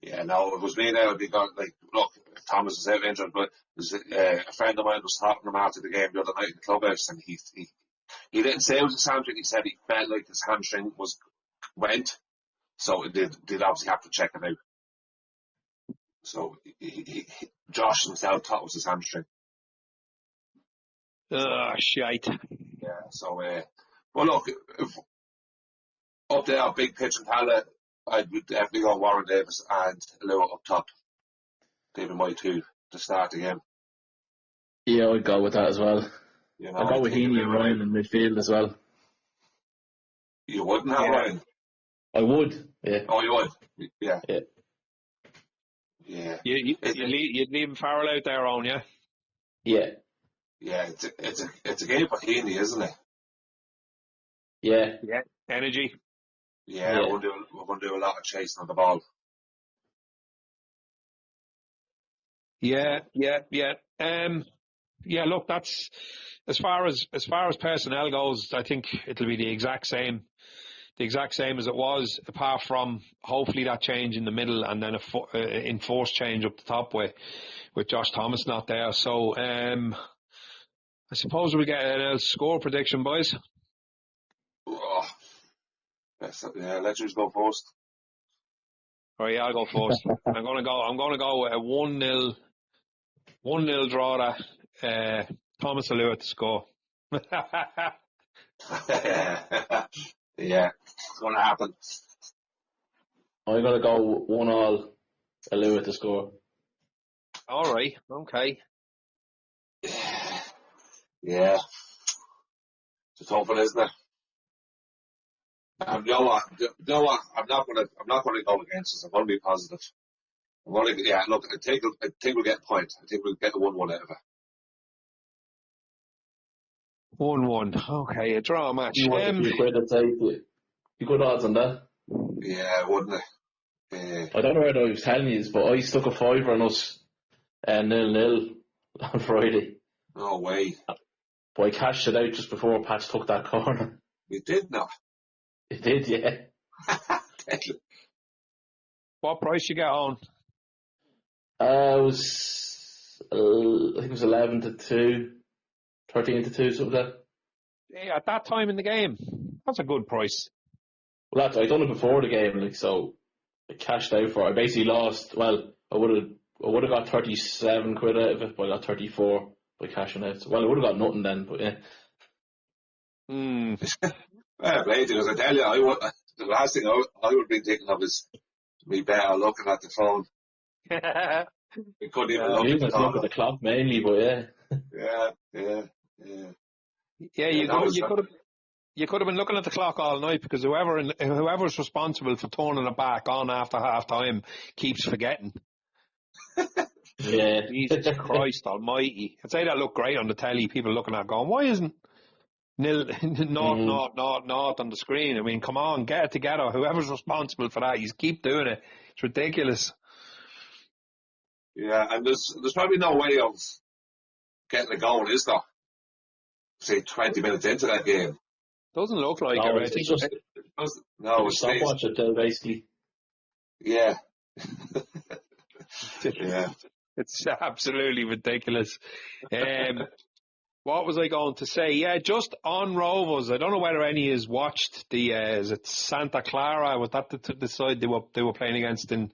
Yeah, no, it was me now because, look, Thomas is out injured, but a friend of mine was talking to him after the game the other night in the clubhouse, and he didn't say it was his hamstring. He said he felt like his hamstring went, so it did obviously have to check it out. So Josh himself thought it was his hamstring.
Shite.
Yeah, so, well, look, up there, big pitch and Tala, I'd definitely go Warren Davis and Lua up top. They'd be my two to start the game.
Yeah, I'd go with that as well. I'd go with Heaney and Ryan in midfield as well.
You wouldn't have Ryan?
I would, yeah.
Oh, you would? Yeah.
You'd leave Farrell out there on, yeah?
Yeah.
Yeah, it's a game for Heaney, isn't it?
Yeah.
Yeah. Energy.
Yeah, we're going to do a lot of chasing of the ball.
Yeah. Look, that's as far as personnel goes. I think it'll be the exact same as it was, apart from hopefully that change in the middle and then a enforced change up the top with Josh Thomas not there. So I suppose we'll get a score prediction, boys.
Let's just go first.
All right, I'll go first. I'm gonna go with a 1-0 draw. Thomas Alua to score.
Yeah, it's gonna happen.
I'm gonna go 1-1 Alua to score.
All right, okay.
Yeah, it's a tough one, isn't it? You know what? I'm not gonna go against this. I'm gonna be positive. Look, I think we'll get a point. I think we'll get a 1-1 out of it.
1-1. Okay, a draw match.
You good odds on that?
Yeah, wouldn't it?
I don't know whether I was telling you this, but I stuck a fiver on us 0-0 on Friday.
No way.
But I cashed it out just before Patch took that corner.
You did not?
It did, yeah.
What price you get on?
I think it was 11-2, 13-2, something like that.
Yeah, at that time in the game, that's a good price.
Well, I done it before the game, so I cashed out for it. I basically lost. Well, I would have got 37 quid out of it, but I got 34 by cashing out. Well, I would have got nothing then, but yeah.
Because I tell you, the last thing I would be thinking of is me better looking at the phone. We couldn't even
Yeah.
look
You
at the
must look at
clock.
the clock mainly, but yeah.
Yeah.
Yeah,
Yeah, that was
you could have been looking at the clock all night because whoever's responsible for turning it back on after half time keeps forgetting.
Yeah.
Jesus Christ Almighty! I'd say that looked great on the telly. People looking at it going, why isn't nil not on the screen? I mean, come on, get it together. Whoever's responsible for that, you keep doing it. It's ridiculous.
Yeah, and there's probably no way of getting it going, is there? Say 20 minutes into that game.
Doesn't look like
No,
it. I
it's
think
just
No, it's
stopwatch it till basically.
Yeah. Yeah.
it's absolutely ridiculous. What was I going to say? Yeah, just on Rovers. I don't know whether any has watched the. Is it Santa Clara? Was that the side they were playing against in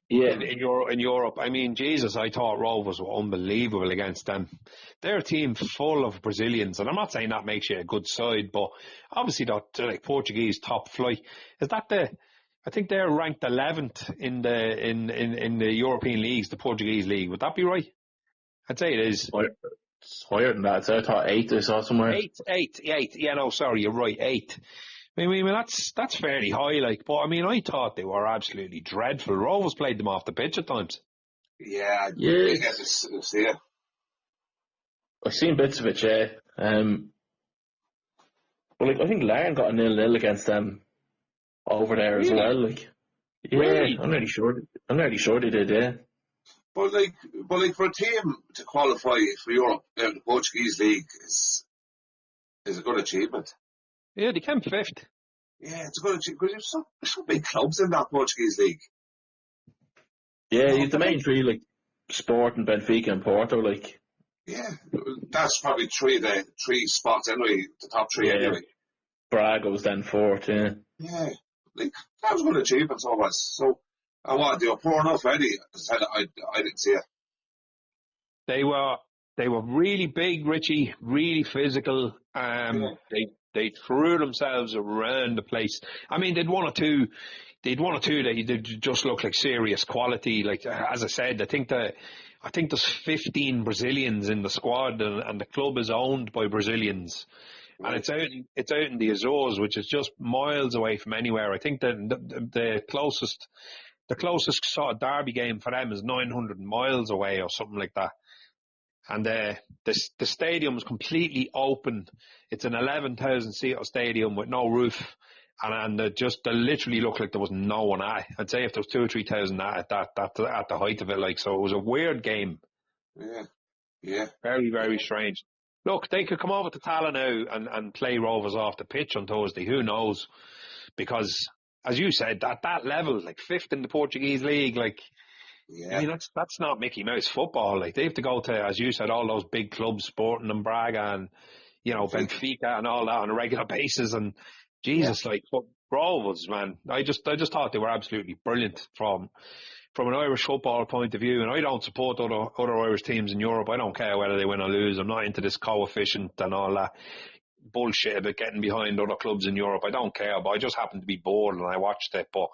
Europe? I mean, Jesus, I thought Rovers were unbelievable against them. They're a team full of Brazilians, and I'm not saying that makes you a good side, but obviously they're like Portuguese top flight. Is that I think they're ranked 11th in the European leagues, the Portuguese league. Would that be right? I'd say it is.
It's higher than that. So I thought 8 I saw somewhere.
Eight. Yeah, no, sorry, you're right. 8. I mean, that's fairly high, like. But I mean, I thought they were absolutely dreadful. Rovers played them off the pitch at times.
Yeah.
Yeah.
I get to see it.
I've seen bits of it, yeah. But like, I think Larne got a 0-0 against them over there as well. Like, yeah,
Really?
I'm nearly sure they did. Yeah.
But for a team to qualify for Europe, the Portuguese league is a good achievement.
Yeah, they came 5th.
Yeah, it's a good achievement. Because there's some big clubs in that Portuguese league.
Yeah, you've the main three, like Sport and Benfica and Porto, like.
Yeah, that's probably three spots anyway, the top three anyway.
Braga was then 4th, yeah.
Yeah, like, that was a good achievement, so it was. So, and what, they were poor enough, Eddie? As I said, I didn't see it.
They were really big, Richie, really physical. They threw themselves around the place. I mean, they'd one or two that just look like serious quality. Like, as I said, I think there's 15 Brazilians in the squad, and the club is owned by Brazilians. And it's out in the Azores, which is just miles away from anywhere. I think the closest sort of derby game for them is 900 miles away or something like that. And the stadium is completely open. It's an 11,000 seater stadium with no roof, and they literally looked like there was no one at it. I'd say if there was 2,000 or 3,000 at the height of it, like, so it was a weird game.
Yeah.
Very, very strange. Look, they could come over to Tala now and play Rovers off the pitch on Thursday. Who knows? Because, as you said, at that level, like 5th in the Portuguese league, like,
Yeah.
I mean, that's not Mickey Mouse football. Like, they have to go to, as you said, all those big clubs, Sporting and Braga and, Benfica and all that on a regular basis. And Jesus, like, but Rovers, man, I just thought they were absolutely brilliant from an Irish football point of view. And I don't support other Irish teams in Europe. I don't care whether they win or lose. I'm not into this coefficient and all that bullshit about getting behind other clubs in Europe. I don't care, but I just happened to be bored and I watched it. But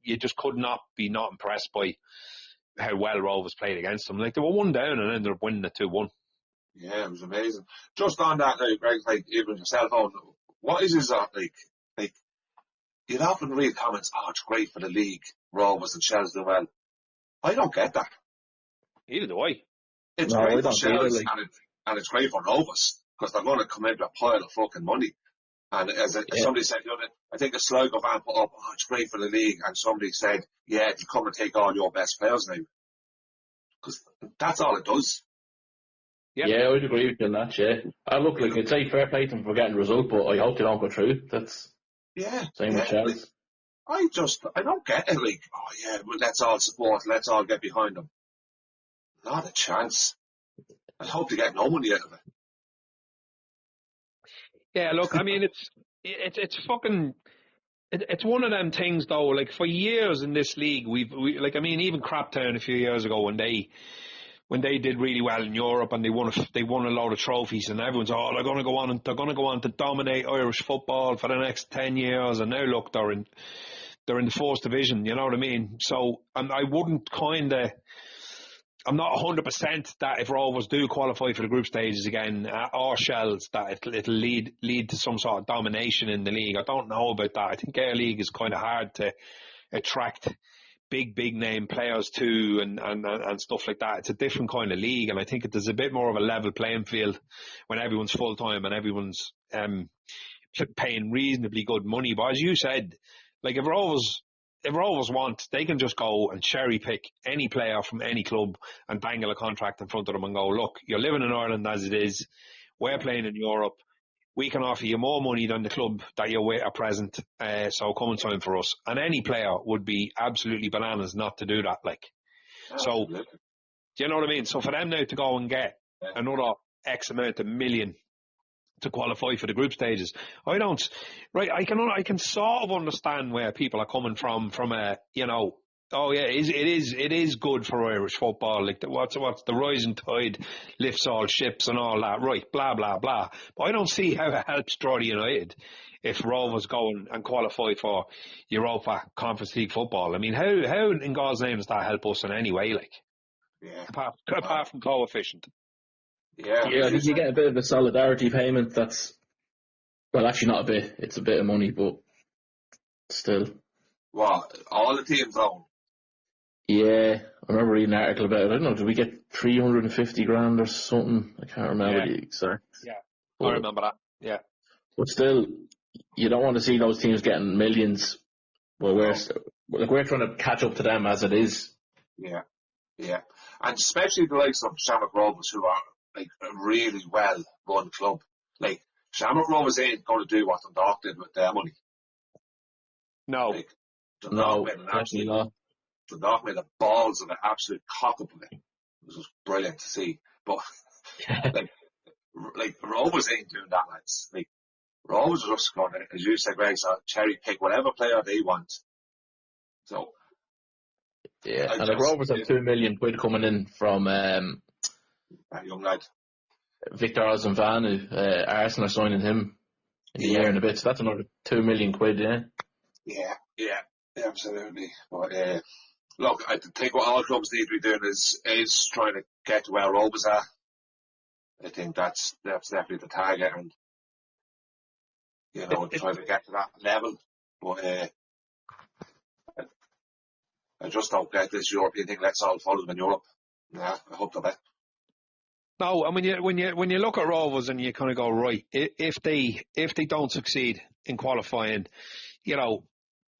you just could not be not impressed by how well Rovers played against them. Like, they were 1 down and ended up winning it 2-1.
Yeah, it was amazing. Just on that now, Greg, like, even yourself, what is his, like, you'd often read comments, it's great for the league, Rovers and Shells do well. I don't get that.
Neither do I.
It's
No, I
great for
don't either,
Shells
like.
and it's great for Rovers, because they're going to come into a pile of fucking money. And as somebody said, I think a Sligo van put up, it's great for the league, and somebody said, yeah, you come and take all your best players now. Because that's all it does.
Yep.
Yeah, I would agree with you on that, yeah. I look, like, I'd say fair play to them for getting a result, but I hope they don't go through. That's same with Shells.
Like, I don't get it, like, well, let's all support, let's all get behind them. Not a chance. I hope they get no money out of it.
Yeah, look, I mean, it's fucking, it's one of them things though. Like, for years in this league, even Craptown a few years ago when they did really well in Europe and they won a load of trophies, and everyone's they're going to go on to dominate Irish football for the next 10 years, and now look, they're in the fourth division, you know what I mean? So, and I wouldn't I'm not 100% that if Rovers do qualify for the group stages again, or Shells, that it'll lead to some sort of domination in the league. I don't know about that. I think our league is kind of hard to attract big name players too and stuff like that. It's a different kind of league, and I think there's a bit more of a level playing field when everyone's full time and everyone's paying reasonably good money. But as you said, like if Rovers want, they can just go and cherry pick any player from any club and dangle a contract in front of them and go, look, you're living in Ireland as it is, we're playing in Europe, we can offer you more money than the club that you're with at present, so come and sign for us. And any player would be absolutely bananas not to do that, like. So, do you know what I mean? So for them now to go and get another X amount of million to qualify for the group stages, I can sort of understand where people are coming from a, you know, oh yeah, it is good for Irish football. Like what's the rising tide lifts all ships and all that, right? Blah blah blah. But I don't see how it helps Drogheda United if Rovers go and qualify for Europa Conference League football. I mean, how in God's name does that help us in any way? Like, apart from coefficient.
Yeah, I think you get a bit of a solidarity payment. That's, well, actually not a bit. It's a bit of money, but still.
Well, all the teams own.
Yeah, I remember reading an article about it. I don't know, did we get 350 grand or something? I can't remember the exact.
Yeah, I remember that. Yeah.
But still, you don't want to see those teams getting millions. Well, we're trying to catch up to them as it is.
Yeah. And especially the likes of Shamrock Rovers, who are like a really well run club. Like Shamrock Rovers ain't going to do what Dundalk did with their money.
No.
Like, Dundalk made the balls of an absolute cock up of it. It was brilliant to see. But like Rovers ain't doing that, lads. Like Rovers are just going to, as you said, Greg, so cherry pick whatever player they want. So
yeah, and the Rovers have £2 million coming in from
that young lad
Victor Ozenvanu. Arsenal are signing him in a year and a bit, so that's another £2 million.
Yeah, absolutely. But look, I think what all clubs need to be doing is trying to get to where Rovers are. I think that's definitely the target, and you know, try to get to that level. But I just don't get this European thing. Let's all follow them in Europe. Yeah, I hope they're.
No, and when you look at Rovers and you kind of go, right, if they don't succeed in qualifying, you know,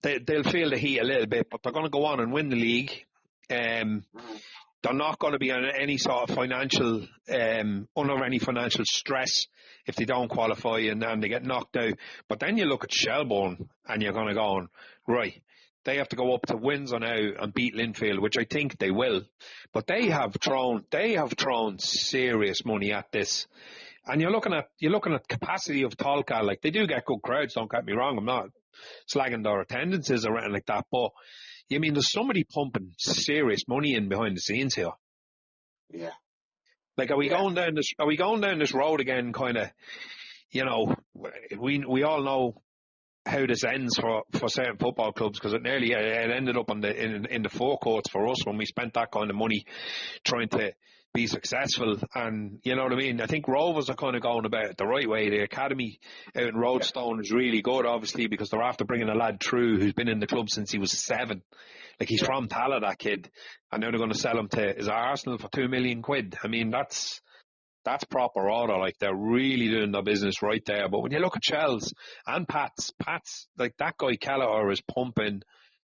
they'll feel the heat a little bit, but they're going to go on and win the league. They're not going to be under any sort of financial stress if they don't qualify and they get knocked out. But then you look at Shelbourne and you're going to go on, right, they have to go up to Windsor now and beat Linfield, which I think they will. But they have thrown serious money at this. And you're looking at capacity of Tolka. Like, they do get good crowds, don't get me wrong. I'm not slagging their attendances or anything like that, but you mean there's somebody pumping serious money in behind the scenes here.
Yeah.
Like, are we going down this road again, kind of, you know, we all know how this ends for certain football clubs, because it ended up in the forecourts for us when we spent that kind of money trying to be successful. And you know what I mean? I think Rovers are kind of going about it the right way. The academy out in Roadstone is really good, obviously, because they're after bringing a lad through who's been in the club since he was 7. Like, he's from Tala, that kid, and now they're going to sell him to Arsenal for £2 million. I mean, that's proper order. Like, they're really doing their business right there. But when you look at Shells and Pat's, like, that guy Kelleher is pumping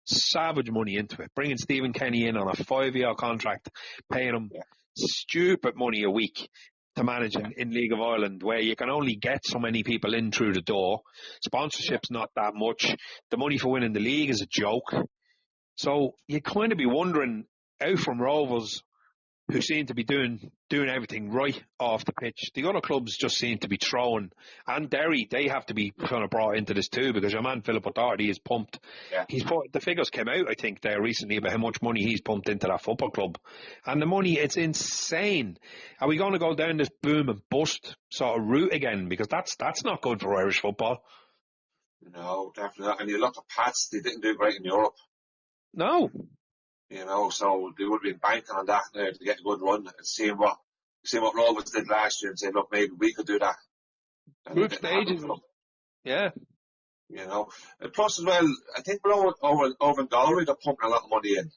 savage money into it, bringing Stephen Kenny in on a 5-year contract, paying him stupid money a week to manage in League of Ireland, where you can only get so many people in through the door. Sponsorship's not that much. The money for winning the league is a joke. So you kind of be wondering, out from Rovers, who seem to be doing everything right off the pitch. The other clubs just seem to be throwing. And Derry, they have to be kind of brought into this too, because your man Philip O'Doherty is pumped. Yeah. The figures came out, I think, there recently about how much money he's pumped into that football club. And the money, it's insane. Are we going to go down this boom and bust sort of route again? Because that's not good for Irish football.
No, definitely not. And you look at Pats, they didn't do great in Europe.
No.
So they would have been banking on that there to get a good run and seeing what rovers did last year and saying, look, maybe we could do that. And
Group
it didn't happen
stages.
for them.
Yeah.
And plus as well, I think we're over in Galway, they're pumping a lot of money in.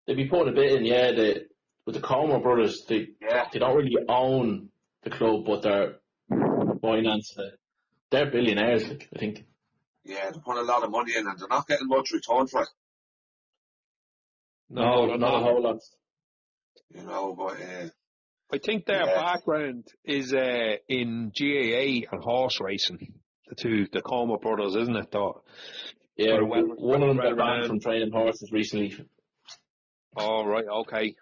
They'd be putting a bit in, with the Comer brothers, they don't really own the club, but they're financing it. They're billionaires, I think.
Yeah, they're putting a lot of money in and they're not getting much return for it.
No,
not a whole lot.
But
I think their background is in GAA and horse racing. The Comer brothers, isn't it? Though.
Yeah, one of them got banned from training horses recently.
Oh, right, okay.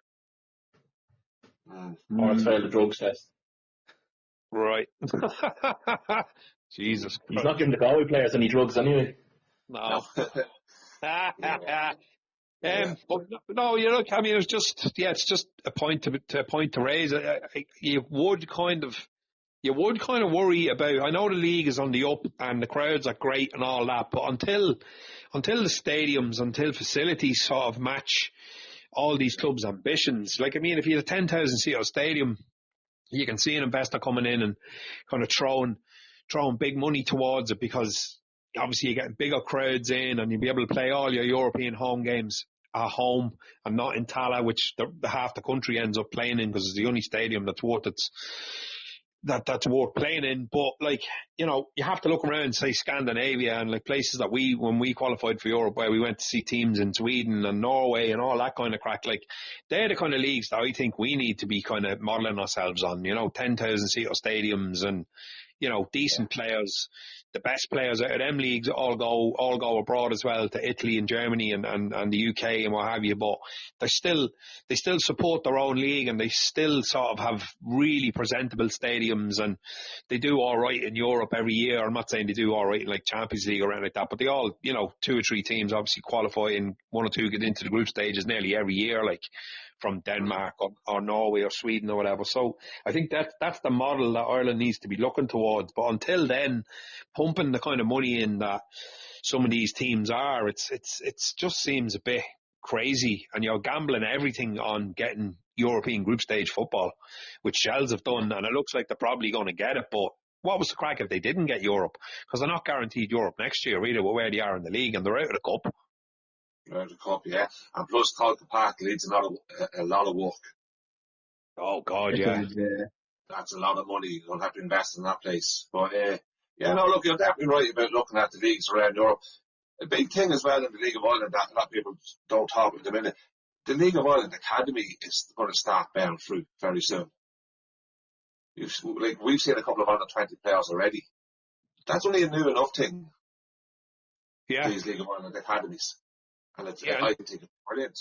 Horse failed the drugs test.
Right. Jesus Christ.
He's not giving the Galway players any drugs anyway.
No. But no, I mean, it's just a point to raise. You would kind of worry about. I know the league is on the up and the crowds are great and all that, but until the stadiums, until facilities sort of match all these clubs' ambitions. Like, I mean, if you had a 10,000 seat stadium, you can see an investor coming in and kind of throwing big money towards it, because obviously you're getting bigger crowds in and you'll be able to play all your European home games at home and not in Tala, which the half the country ends up playing in, because it's the only stadium that's worth playing in. But you have to look around, say Scandinavia and like places that when we qualified for Europe, where we went to see teams in Sweden and Norway and all that kind of crack, like they're the kind of leagues that I think we need to be kind of modelling ourselves on, 10,000 seater stadiums and, decent players. The best players out of them leagues all go abroad as well, to Italy and Germany and the UK and what have you. But they still support their own league, and they still sort of have really presentable stadiums, and they do all right in Europe every year. I'm not saying they do all right in like Champions League or anything like that, but they all, 2 or 3 teams obviously qualify, and 1 or 2 get into the group stages nearly every year, like from Denmark or Norway or Sweden or whatever. So I think that's the model that Ireland needs to be looking towards. But until then, pumping the kind of money in that some of these teams are, it's just seems a bit crazy, and you're gambling everything on getting European group stage football, which Shells have done, and it looks like they're probably going to get it. But what was the crack if they didn't get Europe? Because they're not guaranteed Europe next year either, where they are in the league, and they're out of the cup.
Out of the cup, yeah. And plus Talca Park leads a lot of work.
Oh God, yeah.
That's a lot of money. You don't have to invest in that place. But look, you're definitely right about looking at the leagues around Europe. A big thing as well in the League of Ireland that a lot of people don't talk about at the minute, the League of Ireland Academy is going to start bearing fruit very soon. We've seen a couple of under 20 players already. That's only a new enough thing.
Yeah.
These League of Ireland academies. And I think it's brilliant.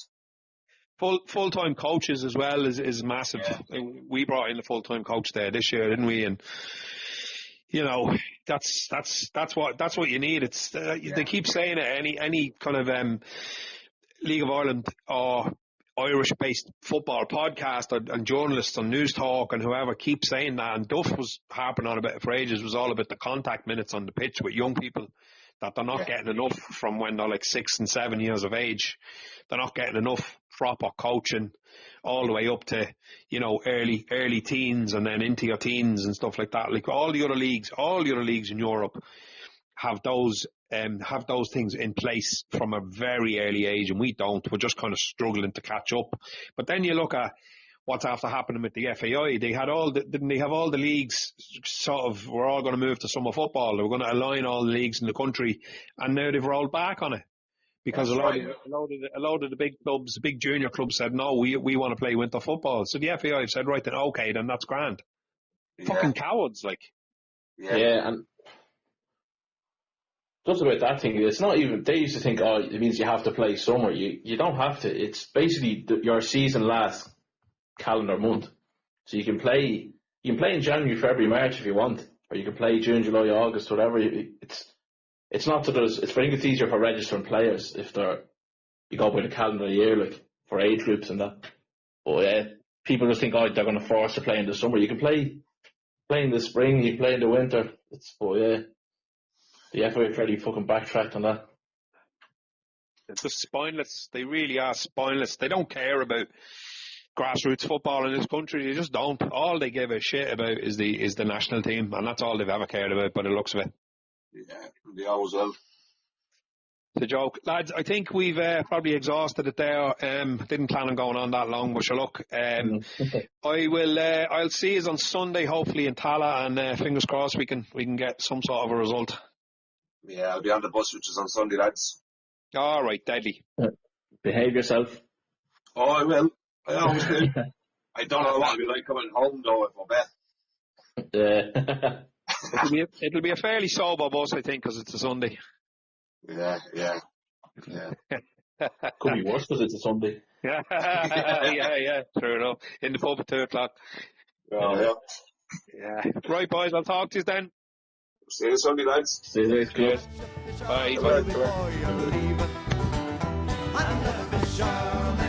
Full-time coaches as well is massive. Yeah. We brought in a full-time coach there this year, didn't we? And that's what you need. It's they keep saying it. Any kind of League of Ireland or Irish-based football podcast and journalists on News Talk and whoever keep saying that. And Duff was harping on about it for ages. Was all about the contact minutes on the pitch with young people, that they're not getting enough from when they're like 6 and 7 years of age. They're not getting enough proper coaching all the way up to, early teens and then into your teens and stuff like that. Like all the other leagues in Europe have those things in place from a very early age, and we don't. We're just kind of struggling to catch up. But then you look at what's after happening with the FAI. Didn't they have all the leagues sort of, we're all going to move to summer football. They were going to align all the leagues in the country, and now they've rolled back on it. Because a lot of the big clubs, the big junior clubs said, no, we want to play winter football. So the FAI have said, right, then okay, then that's grand. Yeah. Fucking cowards, like.
Yeah, and just about that thing, it's not even, they used to think, it means you have to play summer. You don't have to. It's basically your season lasts calendar month. So you can play in January, February, March if you want, or you can play June, July, August, whatever. It's not that I think it's easier for registering players if you go by the calendar year, like for age groups and that. But people just think, they're going to force to play in the summer. You can play in the spring, you can play in the winter. The FA fairly fucking backtracked on that.
They're just spineless. They really are spineless. They don't care about grassroots football in this country. They just don't. All they give a shit about is the national team, and that's all they've ever cared about by the looks of it.
Yeah, they always will.
It's a joke. Lads, I think we've probably exhausted it there. Didn't plan on going on that long, but sure, look, I'll see you on Sunday, hopefully in Tala, and fingers crossed we can get some sort of a result.
Yeah, I'll be on the bus, which is on Sunday, lads.
All right, deadly.
Behave yourself.
Oh, I will. I always do. I don't know what it'll be like coming home, though, if I bet.
It'll be a fairly sober bus, I think, because it's a Sunday.
Yeah.
Could be worse because it's a Sunday.
yeah, true enough. In the pub at 2 o'clock.
Oh,
Yeah. Right, boys, I'll talk to you then.
See you Sunday, lads.
See you later.
Bye.
Bye.
Boy, you're leaving, and the fisherman